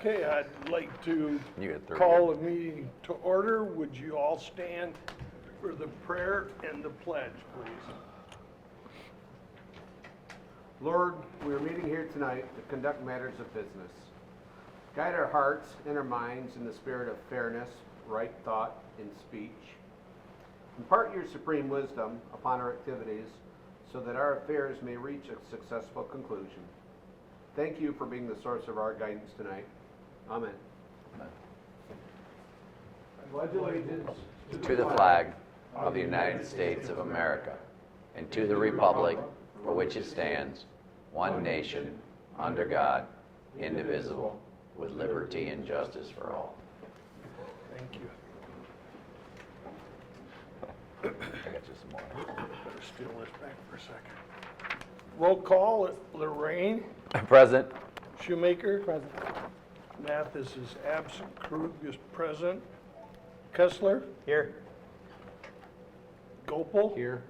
Okay, I'd like to You get 30. call the meeting to order. Would you all stand for the prayer and the pledge, please? Lord, we are meeting here tonight to conduct matters of business. Guide our hearts and our minds in the spirit of fairness, right thought, and speech. Impart your supreme wisdom upon our activities so that our affairs may reach a successful conclusion. Thank you for being the source of our guidance tonight. Amen. I pledge allegiance To the flag of the United States of America, and to the republic for which it stands, one nation, under God, indivisible, with liberty and justice for all. Thank you. I got you some more. Better steal this back for a second. Roll call, Lorraine. Present. Shoemaker. Present. Mathis is absent. Krug is present. Kessler. Here. Gopel. here.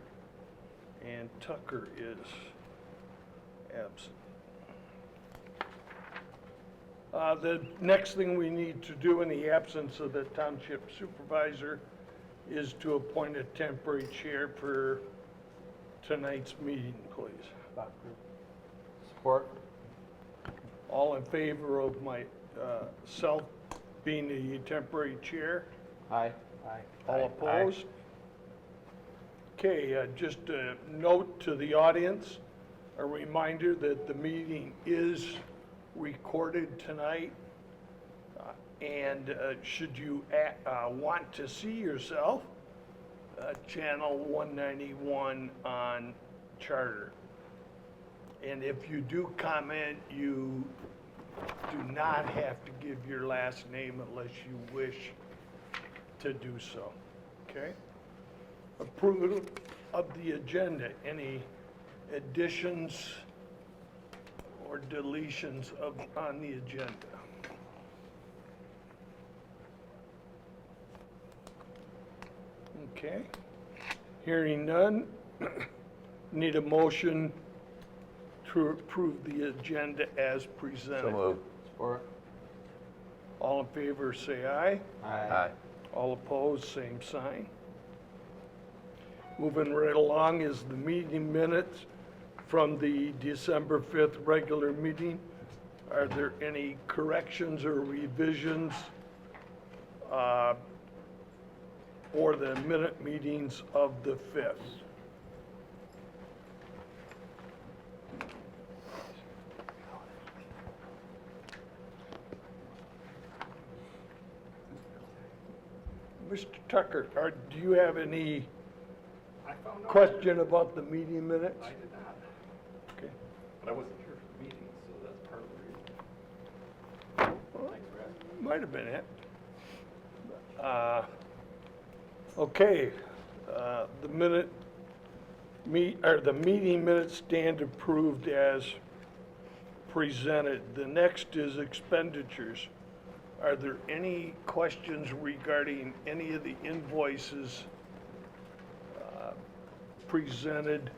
And Tucker is absent. The next thing we need to do in the absence of the township supervisor is to appoint a temporary chair for tonight's meeting, please. Support. All in favor of myself being the temporary chair? Aye. All opposed? Okay, just a note to the audience, a reminder that the meeting is recorded tonight. And should you want to see yourself, channel 191 on Charter. And if you do comment, you do not have to give your last name unless you wish to do so, okay? Approval of the agenda. Any additions or deletions on the agenda? Okay. Hearing none, need a motion to approve the agenda as presented. So moved. Support. All in favor, say aye. Aye. All opposed, same sign. Moving right along is the meeting minutes from the December 5th regular meeting. Are there any corrections or revisions for the minute meetings of the 5th? Mr. Tucker, do you have any question about the meeting minutes? I did not, Okay. but I wasn't here for the meeting, so that's part of the reason. Thanks for asking. Might have been it. Okay, the meeting minutes stand approved as presented. The next is expenditures. Are there any questions regarding any of the invoices presented?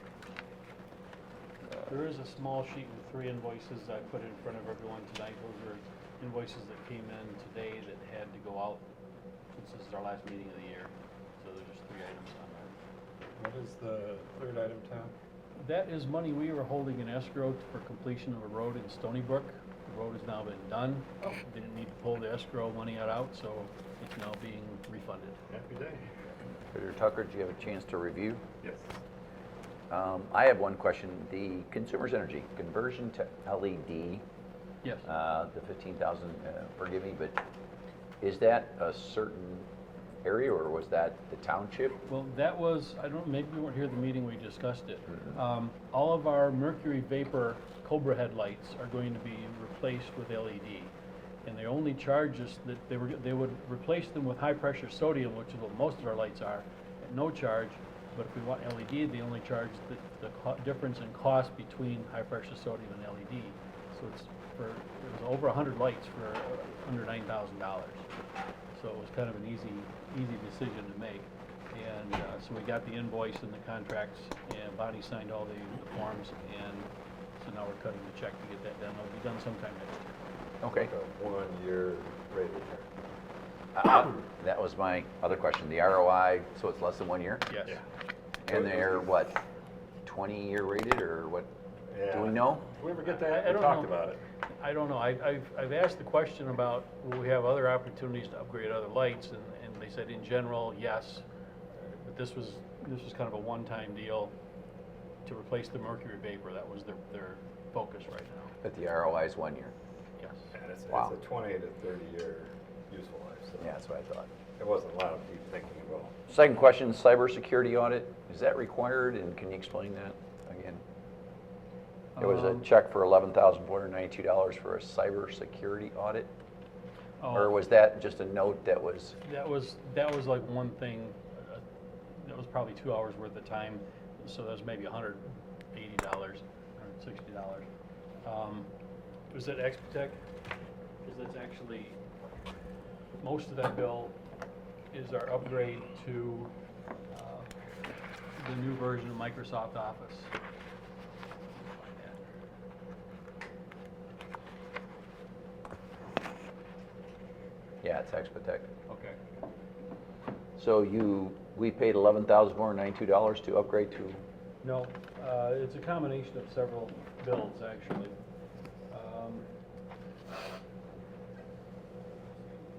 There is a small sheet with 3 invoices I put in front of everyone tonight. Those are invoices that came in today that had to go out since this is our last meeting of the year. So there's just 3 items on there. What is the third item, Tom? That is money we were holding in escrow for completion of a road in Stony Brook. The road has now been done. Didn't need to pull the escrow money out, so it's now being refunded. Happy day. Mr. Tucker, did you have a chance to review? Yes. I have one question. The Consumers Energy conversion to LED, Yes. the 15,000, forgive me, but is that a certain area or was that the township? Well, that was, I don't, maybe you weren't here at the meeting we discussed it. All of our mercury vapor Cobra headlights are going to be replaced with LED. And they only charge us that they would replace them with high pressure sodium, which is what most of our lights are, at no charge. But if we want LED, they only charge the difference in cost between high pressure sodium and LED. So it was over 100 lights for under $9,000. So it was kind of an easy decision to make. And so we got the invoice and the contracts, and Bonnie signed all the forms, and so now we're cutting the check to get that done. It'll be done sometime next year. Okay. A 1-year rate of return. That was my other question. The ROI, so it's less than 1 year? Yes. And they're what, 20-year rated or what? Do we know? Did we ever get I that? We don't talked know. about it. I don't know. I've asked the question about, will we have other opportunities to upgrade other lights? And they said in general, yes. But this was kind of a one-time deal to replace the mercury vapor. That was their focus right now. But the ROI is 1 year. Yes. And it's Wow. a 20 to 30-year useful life, so Yeah, that's what I thought. there wasn't a lot of deep thinking involved. Second question, cybersecurity audit. Is that required, and can you explain that again? There was a check for $11,492 for a cybersecurity audit? Or was that just a note that was? That was like one thing, that was probably 2 hours worth of time, so that was maybe $180, $160. Was it Expotech? Because that's actually, most of that bill is our upgrade to the new version of Microsoft Office. Yeah, it's Expotech. Okay. So we paid $11,492 to upgrade to, No, it's a combination of several bills, actually.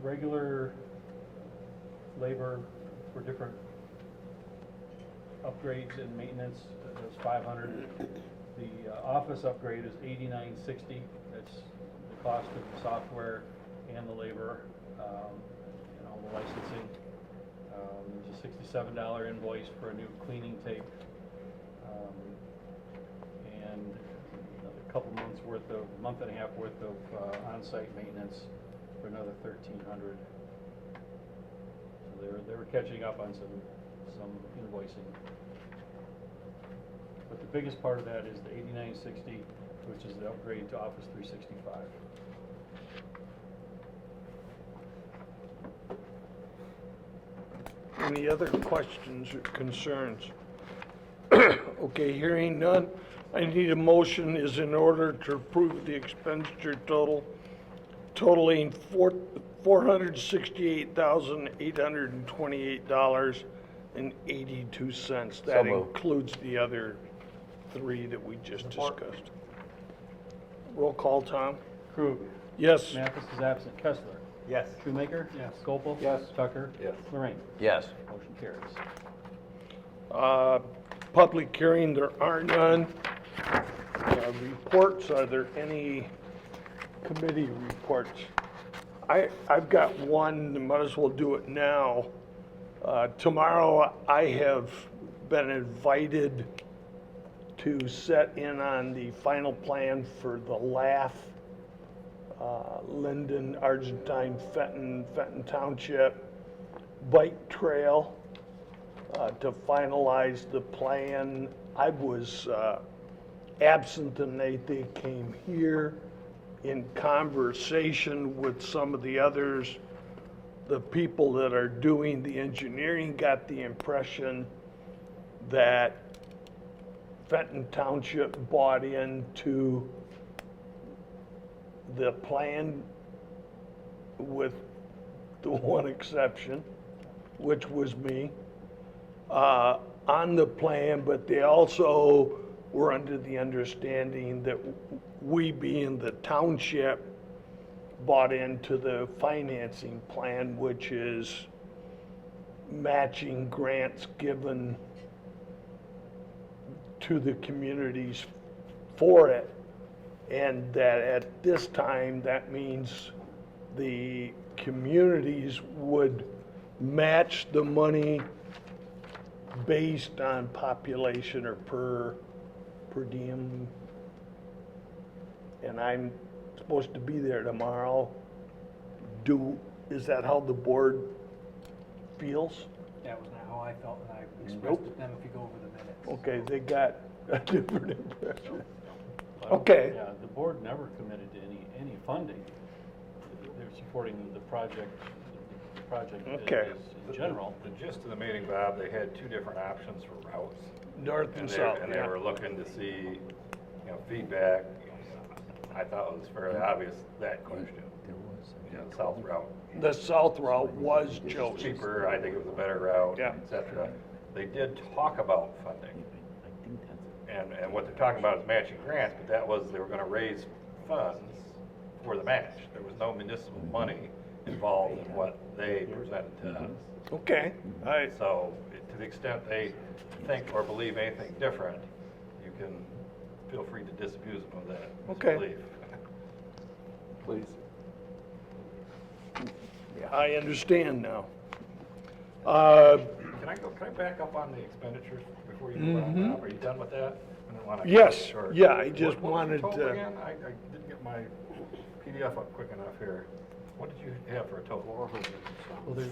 Regular labor for different upgrades and maintenance, that's $500. The office upgrade is $89.60. That's the cost of the software and the labor, and all the licensing. There's a $67 invoice for a new cleaning tape, and a couple months worth of, month and a half worth of on-site maintenance for another $1,300. So they were catching up on some invoicing. But the biggest part of that is the $89.60, which is the upgrade to Office 365. Any other questions or concerns? Okay, hearing none, I need a motion is in order to approve the expenditure totaling $468,828.82. So That moved. includes the other three that we just discussed. Roll call, Tom? Krug. Yes. Mathis is absent. Kessler. Yes. Shoemaker. Yes. Gopel. Yes. Tucker. Yes. Lorraine. yes. Motion carries. Public hearing, there are none. Reports, are there any committee reports? I've got one, might as well do it now. Tomorrow, I have been invited to set in on the final plan for the LAF, Linden, Argentine, Fenton Township bike trail, to finalize the plan. I was absent the night they came here. In conversation with some of the others, the people that are doing the engineering got the impression that Fenton Township bought into the plan with the one exception, which was me, on the plan, but they also were under the understanding that we, being the township, bought into the financing plan, which is matching grants given to the communities for it. And that at this time, that means the communities would match the money based on population or per diem. And I'm supposed to be there tomorrow. Is that how the board feels? That was not how I felt, and I expressed Nope. it to them if you go over the minutes. Okay, they got a different impression. Okay. Yeah, the board never committed to any funding. They're supporting the project Okay. in general. The gist of the meeting, Bob, they had two different options for routes. North and south, And they yeah. were looking to see, feedback. I I thought it was fairly obvious, that question. There was. You know, the south route. The south route was chosen. Cheaper, I think it was a better route, Yeah. et cetera. They did talk about funding, and what they're talking about is matching grants, but that was, they were gonna raise funds for the match. There was no municipal money involved in what they presented to us. Okay, So, to the extent they think or believe anything different, you can feel free to disabuse them of that Okay. belief. Please. I understand now. Can I back up on the expenditures before you move on? Bob? Are you done with that? I didn't wanna cut it Yes, short. yeah, I just What was wanted your total to- again? I didn't get my PDF up quick enough here. What did you have for a total?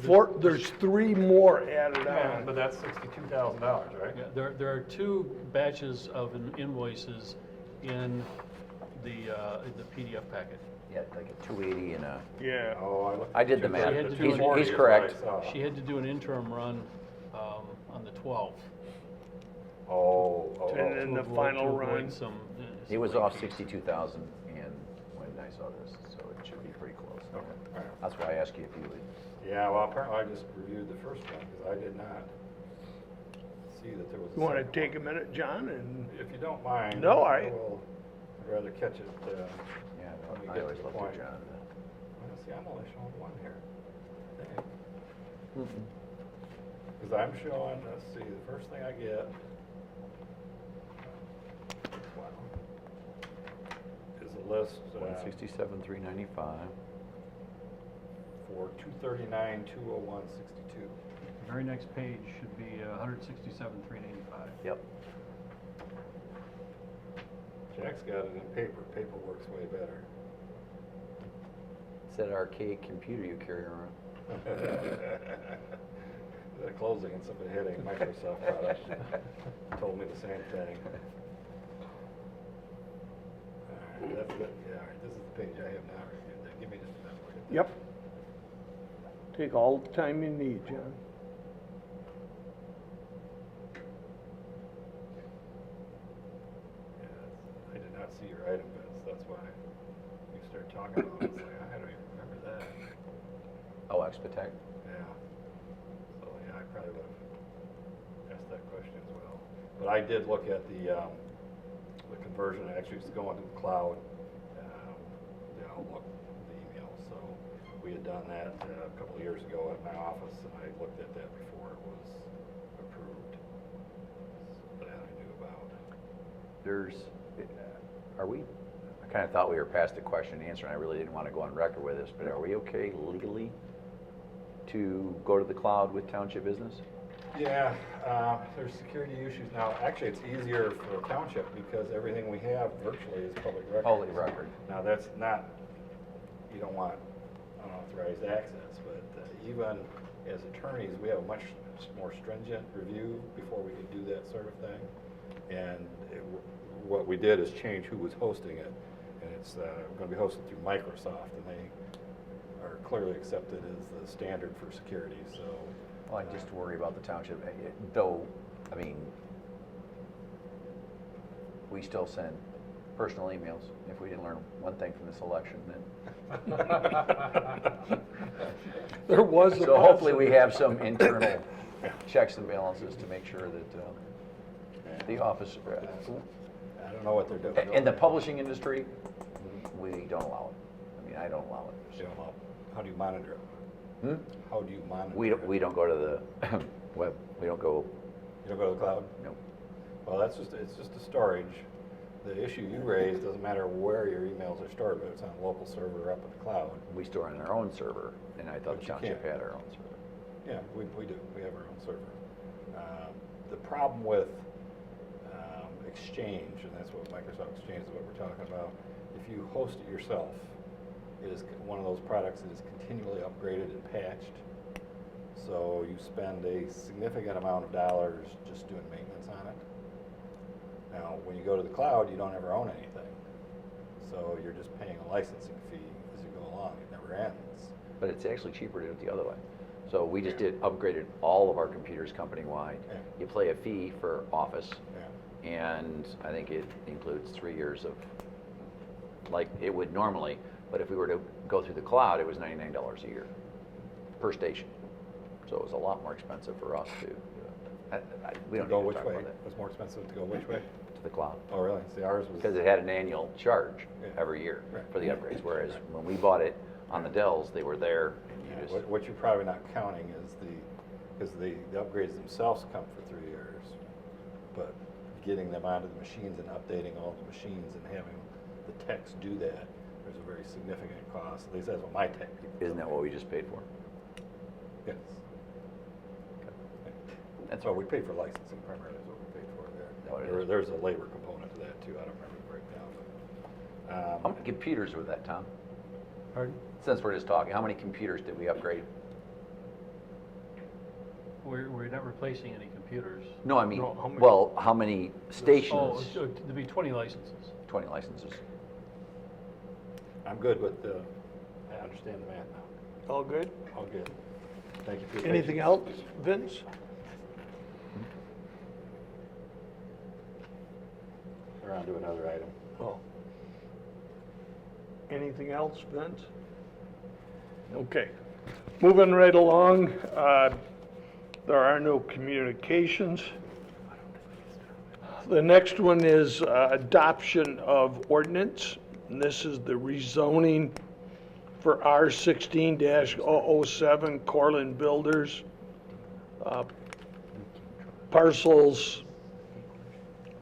Well, There's 3 more added Yeah, on. but that's $62,000, right? Yeah, there are 2 batches of invoices in the PDF packet. Yeah, like a 280 and a, Yeah. Oh, looked I at did the 230. math. The He's- 240 he's is what I correct. saw. She had to do an interim run on the 12th. Oh, And then the final to avoid run. some. he was off 62,000 and when I saw this, so it should be pretty close. Okay, all right. That's why I asked you if you would. Yeah, well, apparently I just reviewed the first one, because I did not see that there was a You want to second take a one. minute, John, and If you don't mind. No, I'd rather catch it, Yeah, Let me I get always to the looked at point. John. see, I'm only showing one here. Because I'm showing, let's see, the first thing I get, wow, is a list 167, 395. for 239, 201, 62. Very next page should be 167,385. Yep. Jack's got it in paper. Paper works way better. It's that archaic computer you carry around. The closing and somebody had a Microsoft product told me the same thing. All right, that's it. Yeah, all right, this is the page I have now reviewed. Give me just a minute. Look at that. yep. Take all the time you need, John. Yeah, I did not see your item bids. That's why you start talking about it. It's like, I don't even remember that. Oh, Expatec? Yeah. So, yeah, I probably would have asked that question as well. But I did look at the conversion, actually it's going to the cloud, the Outlook, the email. So we had done that a couple of years ago at my office, and I looked at that before it was approved. So that I knew about. Are we, I kind of thought we were past the question and answer, and I really didn't want to go on record with this, but are we okay legally to go to the cloud with Township Business? Yeah, there's security issues now. Actually, it's easier for a township because everything we have virtually is public record. Public record. Now, that's not, you don't want unauthorized access, but even as attorneys, we have a much more stringent review before we can do that sort of thing. And what we did is change who was hosting it, and it's going to be hosted through Microsoft, and they are clearly accepted as the standard for security, so. Well, I just worry about the township, though, I mean, we still send personal emails. If we didn't learn one thing from this election, then. There was a So hopefully we have some internal checks and balances to make sure that the office, I don't know what they're doing. in the publishing industry, we don't allow it. I mean, I don't allow it. You know, how do you monitor it? Hmm? How do you monitor it? We don't go to the web, we don't go, You don't go to the cloud? no. Well, it's just a storage. The issue you raised doesn't matter where your emails are stored, whether it's on a local server or up in the cloud. We store on our own server, and I thought But the you township can't. had our own server. Yeah, we do. We have our own server. The problem with Exchange, and that's what Microsoft Exchange is what we're talking about, if you host it yourself, it is one of those products that is continually upgraded and patched. So you spend a significant amount of dollars just doing maintenance on it. Now, when you go to the cloud, you don't ever own anything. So you're just paying a licensing fee as you go along. It never ends. But it's actually cheaper to do it the other way. So we just upgraded all of our computers company-wide. Yeah. You pay a fee for Office, Yeah. and I think it includes 3 years of like it would normally, but if we were to go through the cloud, it was $99 a year per station. So it was a lot more expensive for us to, we To don't go need to which talk way? about It that, was more expensive to go which way? to the cloud. Oh, really? See, ours was. Because it had an annual charge Yeah. every year Right. for the upgrades, whereas when we bought it on the Dells, they were there. And you just, What you're probably not counting is because the upgrades themselves come for 3 years, but getting them onto the machines and updating all the machines and having the techs do that, there's a very significant cost. At least that's what my tech people. isn't that what we just paid for? Yes. That's Well, we paid for licensing primarily is what we paid for there. that what it is? There's a labor component to that too. I don't remember the breakdown, but. How many computers were that, Tom? Pardon? Since we're just talking, how many computers did we upgrade? We're not replacing any computers. No, I mean, No, how many- well, how many Oh, stations? so there'd be 20 licenses. 20 licenses. I'm good with the, I understand the math now. All good? All good. Thank you for your Anything patience. else, Vince? We're on to another item. Oh. Anything else, Vince? Okay. Moving right along, there are no communications. The next one is adoption of ordinance. And this is the rezoning for R16-007 Cortland Builders. Parcels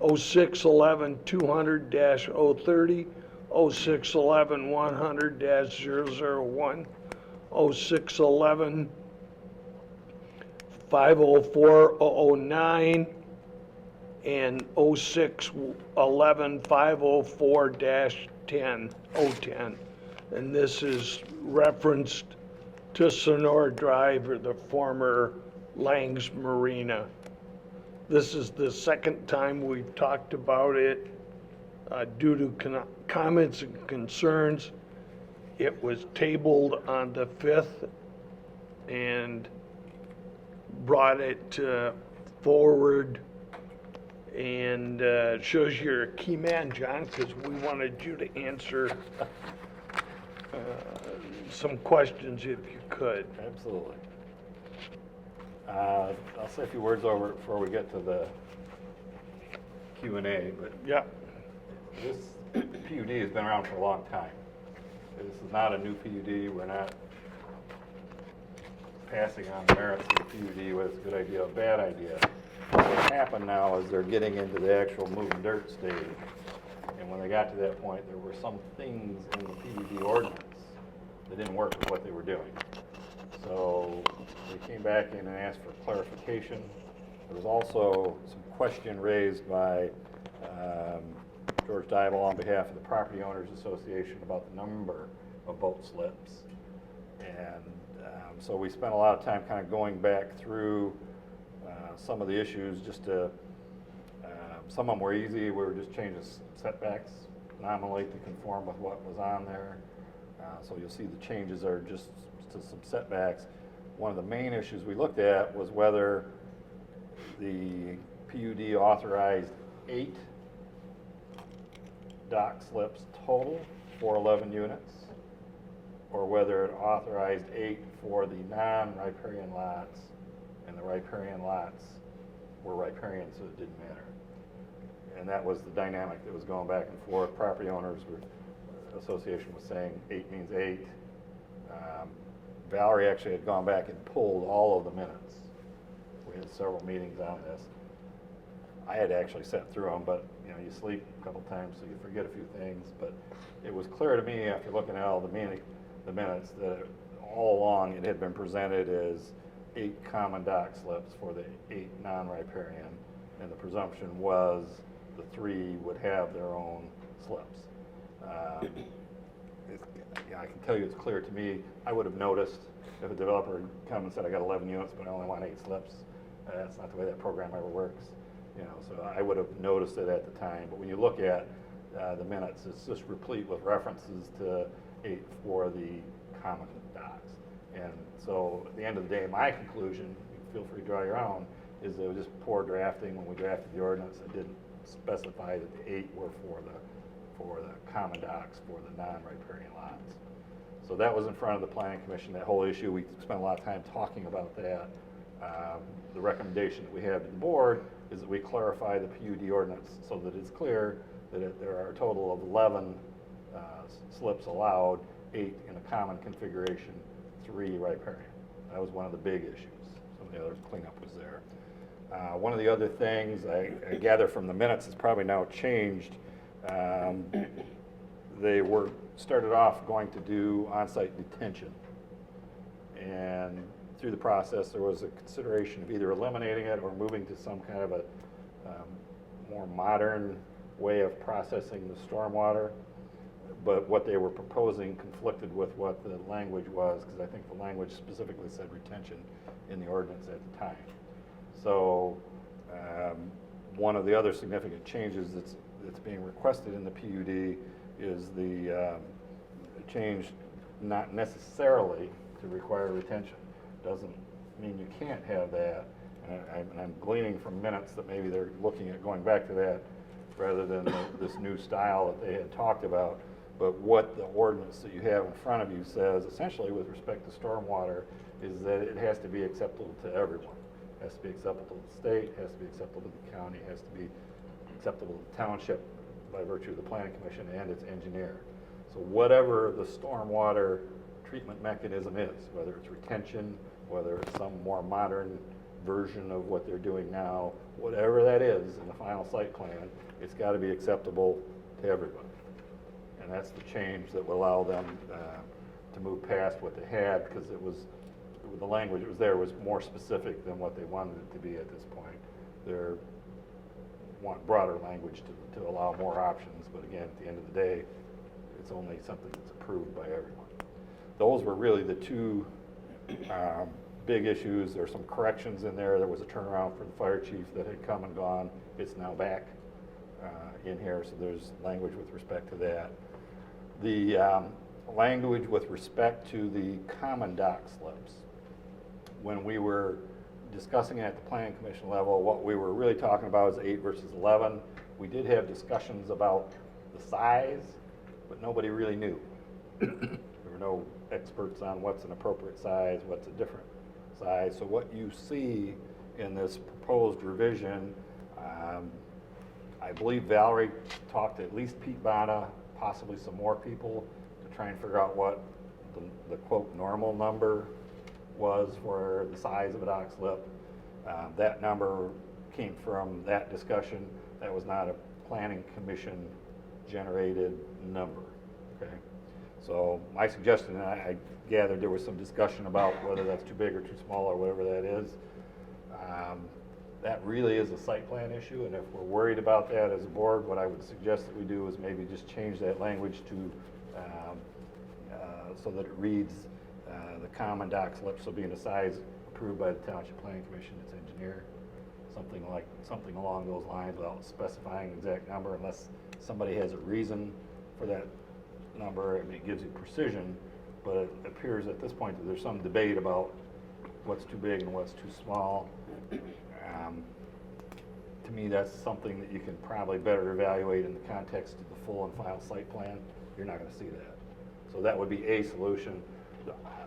0611-200-030, 0611-100-001, 0611-504-009, and 0611-504-10. And this is referenced to Sonora Drive, or the former Lang's Marina. This is the second time we've talked about it. Due to comments and concerns, it was tabled on the 5th and brought it forward. And it shows you're a key man, John, because we wanted you to answer some questions if you could. Absolutely. I'll say a few words over it before we get to the Q&A, but Yeah, this PUD has been around for a long time. This is not a new PUD. We're not passing on the merits of the PUD, whether it's a good idea or a bad idea. What's happened now is they're getting into the actual moving dirt stage. And when they got to that point, there were some things in the PUD ordinance that didn't work with what they were doing. So they came back in and asked for clarification. There was also some question raised by George Dybel on behalf of the Property Owners Association about the number of boat slips. And so we spent a lot of time kind of going back through some of the issues just to, some of them were easy. We were just changing setbacks nominally to conform with what was on there. So you'll see the changes are just to some setbacks. One of the main issues we looked at was whether the PUD authorized 8 dock slips total for 11 units, or whether it authorized 8 for the non-riparian lots, and the riparian lots were riparian, so it didn't matter. And that was the dynamic that was going back and forth. Property Owners Association was saying 8 means 8. Valerie actually had gone back and pulled all of the minutes. We had several meetings on this. I had actually sat through them, but you know, you sleep a couple times, so you forget a few things. But it was clear to me after looking at all the minutes that all along it had been presented as 8 common dock slips for the 8 non-riparian, and the presumption was the 3 would have their own slips. I can tell you it's clear to me. I would have noticed if a developer had come and said, I got 11 units, but I only want 8 slips. That's not the way that program ever works. You know, so I would have noticed it at the time. But when you look at the minutes, it's just replete with references to 8 for the common docks. And so at the end of the day, my conclusion, feel free to draw your own, is that it was just poor drafting when we drafted the ordinance. It didn't specify that the 8 were for the common docks for the non-riparian lots. So that was in front of the planning commission, that whole issue. We spent a lot of time talking about that. The recommendation that we have to the board is that we clarify the PUD ordinance so that it's clear that there are a total of 11 slips allowed, 8 in a common configuration, 3 riparian. That was one of the big issues. Some of the other cleanup was there. One of the other things I gather from the minutes, it's probably now changed. They were started off going to do on-site detention. And through the process, there was a consideration of either eliminating it or moving to some kind of a more modern way of processing the stormwater. But what they were proposing conflicted with what the language was, because I think the language specifically said retention in the ordinance at the time. So one of the other significant changes that's being requested in the PUD is the change not necessarily to require retention. Doesn't mean you can't have that. And I'm gleaning from minutes that maybe they're looking at going back to that rather than this new style that they had talked about. But what the ordinance that you have in front of you says, essentially with respect to stormwater, is that it has to be acceptable to everyone. It has to be acceptable to the state, it has to be acceptable to the county, it has to be acceptable to the township by virtue of the planning commission and its engineer. So whatever the stormwater treatment mechanism is, whether it's retention, whether it's some more modern version of what they're doing now, whatever that is in the final site plan, it's got to be acceptable to everybody. And that's the change that will allow them to move past what they had, because the language that was there was more specific than what they wanted it to be at this point. They want broader language to allow more options, but again, at the end of the day, it's only something that's approved by everyone. Those were really the two big issues. There are some corrections in there. There was a turnaround for the fire chief that had come and gone. It's now back in here, so there's language with respect to that. The language with respect to the common dock slips. When we were discussing at the planning commission level, what we were really talking about is 8 versus 11. We did have discussions about the size, but nobody really knew. There were no experts on what's an appropriate size, what's a different size. So what you see in this proposed revision, I believe Valerie talked to at least Pete Bana, possibly some more people, to try and figure out what the quote normal number was for the size of a dock slip. That number came from that discussion. That was not a planning commission generated number, okay? So my suggestion, and I gathered there was some discussion about whether that's too big or too small or whatever that is. That really is a site plan issue, and if we're worried about that as a board, what I would suggest that we do is maybe just change that language to so that it reads the common dock slips will be in a size approved by the Township Planning Commission, its engineer, something along those lines without specifying the exact number, unless somebody has a reason for that number. I mean, it gives you precision, but it appears at this point that there's some debate about what's too big and what's too small. To me, that's something that you can probably better evaluate in the context of the full and final site plan. You're not going to see that. So that would be a solution.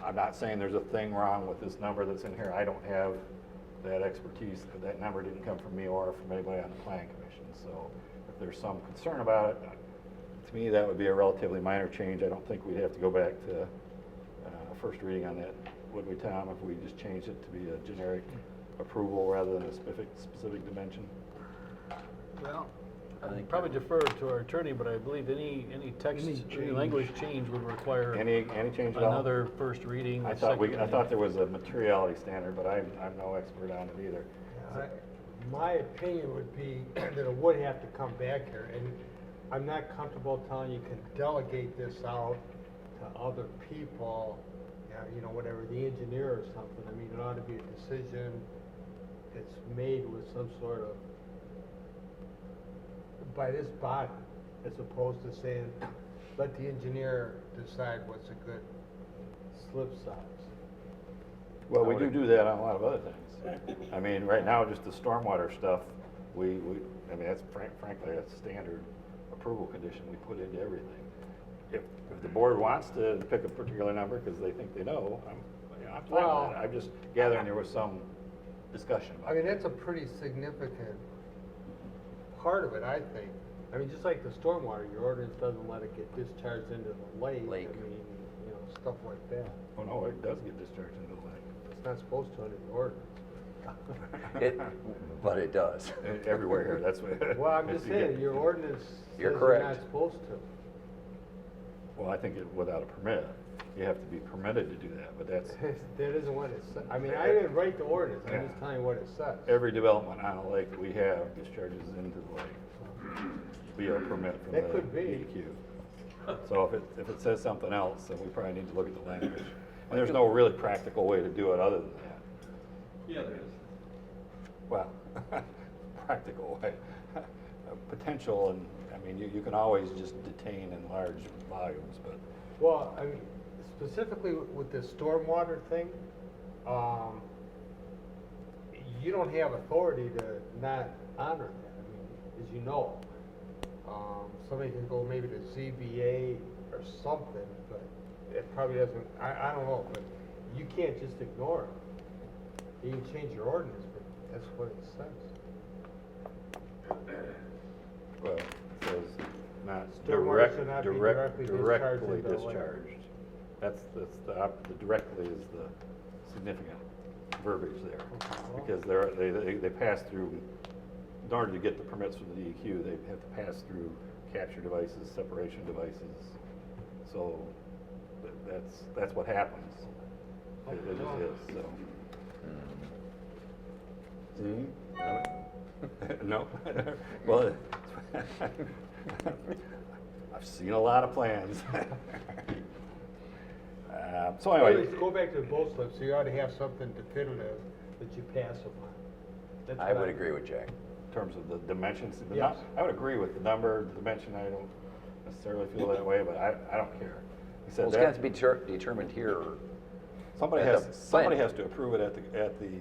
I'm not saying there's a thing wrong with this number that's in here. I don't have that expertise. That number didn't come from me or from anybody on the planning commission. So if there's some concern about it, to me, that would be a relatively minor change. I don't think we'd have to go back to first reading on that, would we, Tom, if we just changed it to be a generic approval rather than a specific dimension? Well, I'd probably defer to our attorney, but I believe any text, any language change would require Any change at all? another first reading. I thought there was a materiality standard, but I'm no expert on it either. My opinion would be that it would have to come back here, and I'm not comfortable telling you can delegate this out to other people, you know, whatever, the engineer or something. I mean, it ought to be a decision that's made with some sort of, by this body, as opposed to saying, let the engineer decide what's a good slip size. Well, we do that on a lot of other things. I mean, right now, just the stormwater stuff, I mean, that's frankly, that's standard approval condition we put into everything. If the board wants to pick a particular number because they think they know, I'm fine Well, with that. I'm just gathering there was some discussion about I mean, it. that's a pretty significant part of it, I think. I mean, just like the stormwater, your ordinance doesn't let it get discharged into the lake. Lake. I mean, you know, stuff like that. Oh, no, it does get discharged into the lake. It's not supposed to under the ordinance. But it does. Everywhere here, that's what. Well, I'm just saying, your ordinance says You're you're correct. not supposed to. Well, I think without a permit, you have to be permitted to do that, but that's, That isn't what it says. I mean, I didn't write the ordinance, I'm just telling you what it says. every development on a lake we have discharges into the lake via a permit from the That could be. DEQ. So if it says something else, then we probably need to look at the language. And there's no really practical way to do it other than that. Yeah, there is. Well, practical way. Potential, and, I mean, you can always just detain in large volumes, but Well, I mean, specifically with this stormwater thing, you don't have authority to not honor that. I mean, as you know, somebody can go maybe to ZBA or something, but it probably doesn't, I don't know, but you can't just ignore it. You can change your ordinance, but that's what it says. well, it says not Stormwater should not be directly directly discharged into the lake. discharged. That's the directly is the significant verbiage there. Because they pass through, in order to get the permits from the DEQ, they have to pass through capture devices, separation devices. So that's what happens. It just is, so. No? Well, I've seen a lot of plans. So anyway, Anyways, go back to the boat slip, so you ought to have something definitive that you pass upon. That's I what would agree with Jack. in terms of the dimensions, Yes. I would agree with the number, the dimension, I don't necessarily feel that way, but I don't care. He said Well, it's that- got to be determined here. Somebody at has, the somebody plan. has to approve it at the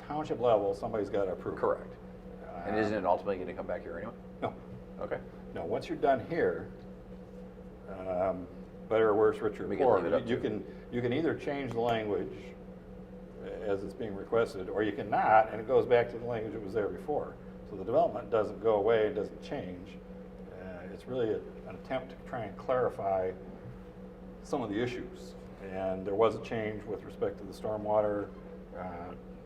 township level, somebody's got to approve it. Correct. And isn't it ultimately going to come back here anyway? No, Okay. no, once you're done here, better or worse, richer or We can poorer, leave it up you to- you can either change the language as it's being requested, or you can not, and it goes back to the language that was there before. So the development doesn't go away, it doesn't change. It's really an attempt to try and clarify some of the issues. And there was a change with respect to the stormwater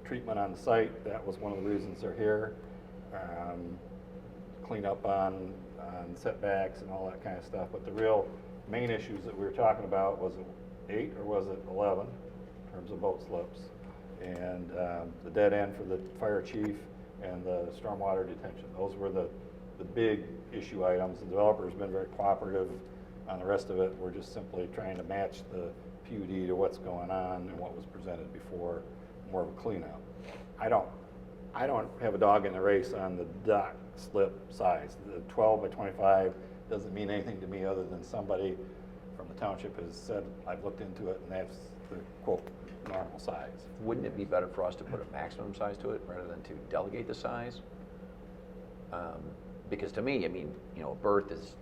treatment on the site. That was one of the reasons they're here. Clean up on setbacks and all that kind of stuff. But the real main issues that we were talking about, was it 8 or was it 11 in terms of boat slips? And the dead end for the fire chief and the stormwater detention. Those were the big issue items. The developer's been very cooperative on the rest of it. We're just simply trying to match the PUD to what's going on and what was presented before, more of a cleanup. I don't have a dog in the race on the dock slip size. The 12 by 25 doesn't mean anything to me other than somebody from the township has said, I've looked into it and that's the quote normal size. Wouldn't it be better for us to put a maximum size to it rather than to delegate the size? Because to me, I mean, you know, a berth is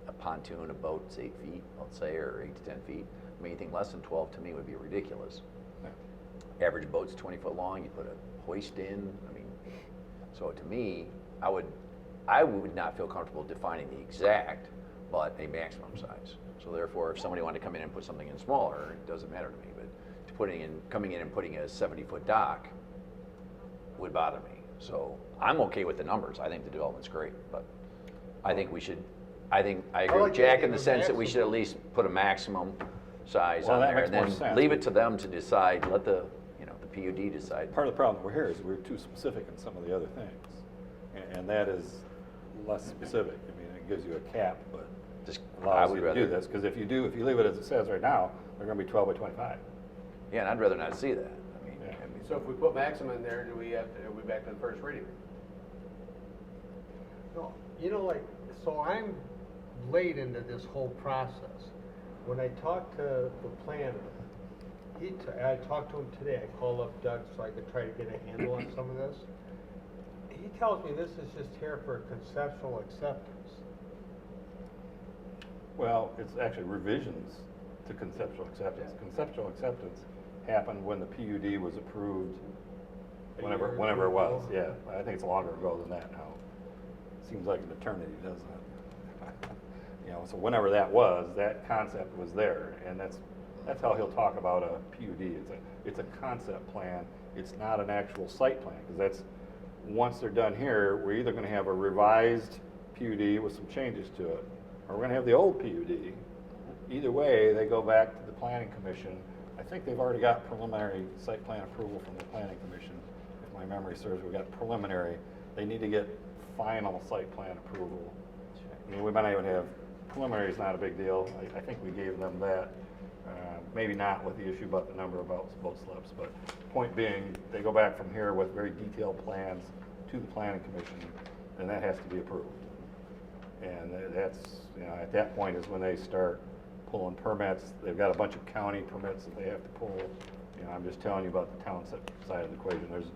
a pontoon, a boat's 8 feet, let's say, or 8 to 10 feet. I mean, anything less than 12 to me would be ridiculous. Average boat's 20 foot long, you put a hoist in, I mean, so to me, I would not feel comfortable defining the exact, but a maximum size. So therefore, if somebody wanted to come in and put something in smaller, it doesn't matter to me, but coming in and putting a 70-foot dock would bother me. So I'm okay with the numbers. I think the development's great, but I think we should, I agree like with Jack the in the sense that we should at least put a maximum size on there, and then leave it to them to decide, let the PUD decide. Part of the problem that we're here is we're too specific in some of the other things. And that is less specific. I mean, it gives you a cap, but Just, I allows would you to do rather, this. Because if you leave it as it says right now, they're going to be 12 by 25. yeah, and I'd rather not see that. Yeah. So if we put maximum in there, are we back to the first reading? No, you know, like, so I'm late into this whole process. When I talked to the planner, I talked to him today. I called up Doug so I could try to get a handle on some of this. He he tells me this is just here for conceptual acceptance. Well, it's actually revisions to conceptual acceptance. Conceptual acceptance happened when the PUD was approved, whenever it was, yeah. I think it's longer ago than that now. Seems like an eternity, doesn't it? You know, so whenever that was, that concept was there, and that's how he'll talk about a PUD. It's a concept plan. It's not an actual site plan, because that's, once they're done here, we're either gonna have a revised PUD with some changes to it, or we're gonna have the old PUD. Either way, they go back to the planning commission. I think they've already got preliminary site plan approval from the planning commission. If my memory serves, we got preliminary. They need to get final site plan approval. I mean, we might not even have, preliminary is not a big deal. I think we gave them that. Maybe not with the issue about the number of boat slips, but point being, they go back from here with very detailed plans to the planning commission, and that has to be approved. And that's, you know, at that point is when they start pulling permits. They've got a bunch of county permits that they have to pull. You know, I'm just telling you about the Township side of the equation. There's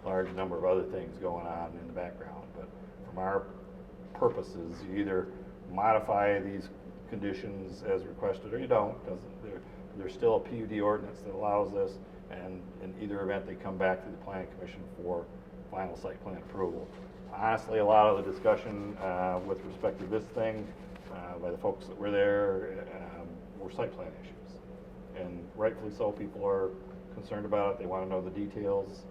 a large number of other things going on in the background, but from our purposes, you either modify these conditions as requested or you don't, because there's still a PUD ordinance that allows this, and in either event, they come back to the planning commission for final site plan approval. Honestly, a lot of the discussion with respect to this thing by the folks that were there were site plan issues. And rightfully so, people are concerned about it. They want to know the details.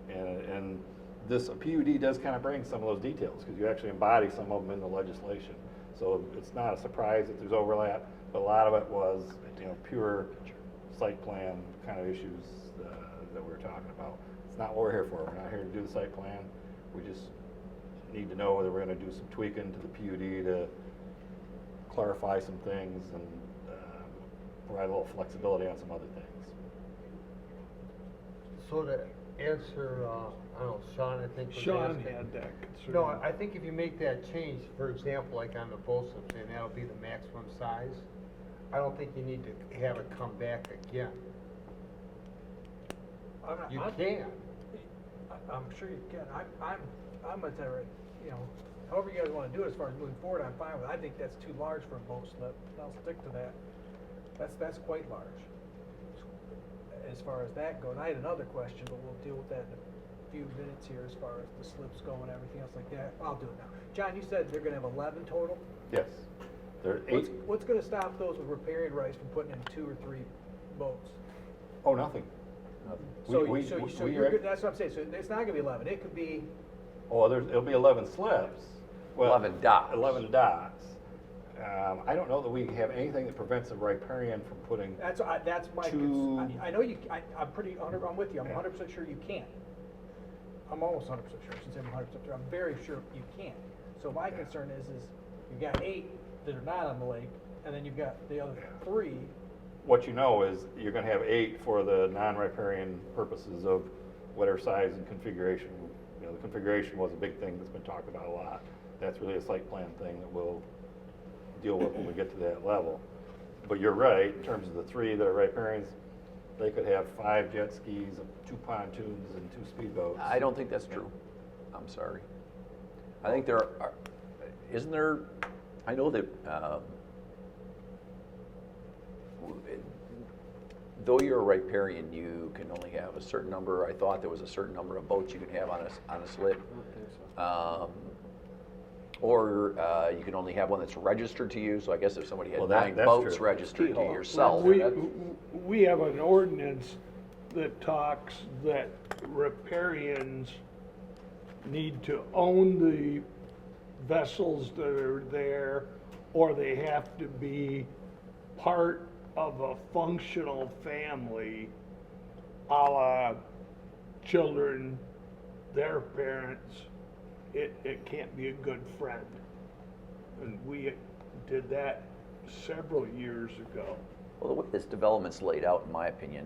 And this PUD does kind of bring some of those details, because you actually embody some of them in the legislation. So it's not a surprise that there's overlap, but a lot of it was, you know, pure site plan kind of issues that we were talking about. It's not what we're here for. We're not here to do the site plan. We just need to know whether we're going to do some tweaking to the PUD to clarify some things and provide a little flexibility on some other things. So to answer, I don't know, Sean, I think was Sean asking. had that concern. No, I think if you make that change, for example, like on the boat slips, and that'll be the maximum size, I don't think you need to have it come back again. You can. I'm sure you can. I'm a terror, you know, however you guys wanna do it as far as moving forward, I'm fine with it. I think that's too large for a boat slip, and I'll stick to that. That's quite large. As far as that goes, I had another question, but we'll deal with that in a few minutes here as far as the slips go and everything else like that. I'll do it now. John, you said they're gonna have 11 total? Yes. There are 8. What's gonna stop those with riparian rights from putting in 2 or 3 boats? Oh, nothing. So you're good, that's what I'm saying, so it's not gonna be 11, it could be, Oh, it'll be 11 slips. Well, 11 docks. 11 docks. I don't know that we have anything that prevents a riparian from putting, that's my, I know you, I'm with you, I'm 100% sure you can. I'm almost 100% sure, I shouldn't say I'm 100% sure, I'm very sure you can. So my concern is you've got 8 that are not on the lake, and then you've got the other 3. what you know is you're gonna have 8 for the non-riparian purposes of whatever size and configuration. You know, the configuration was a big thing that's been talked about a lot. That's really a site plan thing that we'll deal with when we get to that level. But you're right, in terms of the 3 that are riparians, they could have 5 jet skis, 2 pontoons, and 2 speedboats. I don't think that's true. I'm sorry. I think there are, isn't there, I know that, though you're a riparian, you can only have a certain number, I thought there was a certain number of boats you can have on a slip. Or you can only have one that's registered to you, so I guess if somebody had Well, 9 that's boats true. registered to yourself. We have an ordinance that talks that riparians need to own the vessels that are there, or they have to be part of a functional family, a la children, their parents. It can't be a good friend. And we did that several years ago. Well, the way this development's laid out, in my opinion,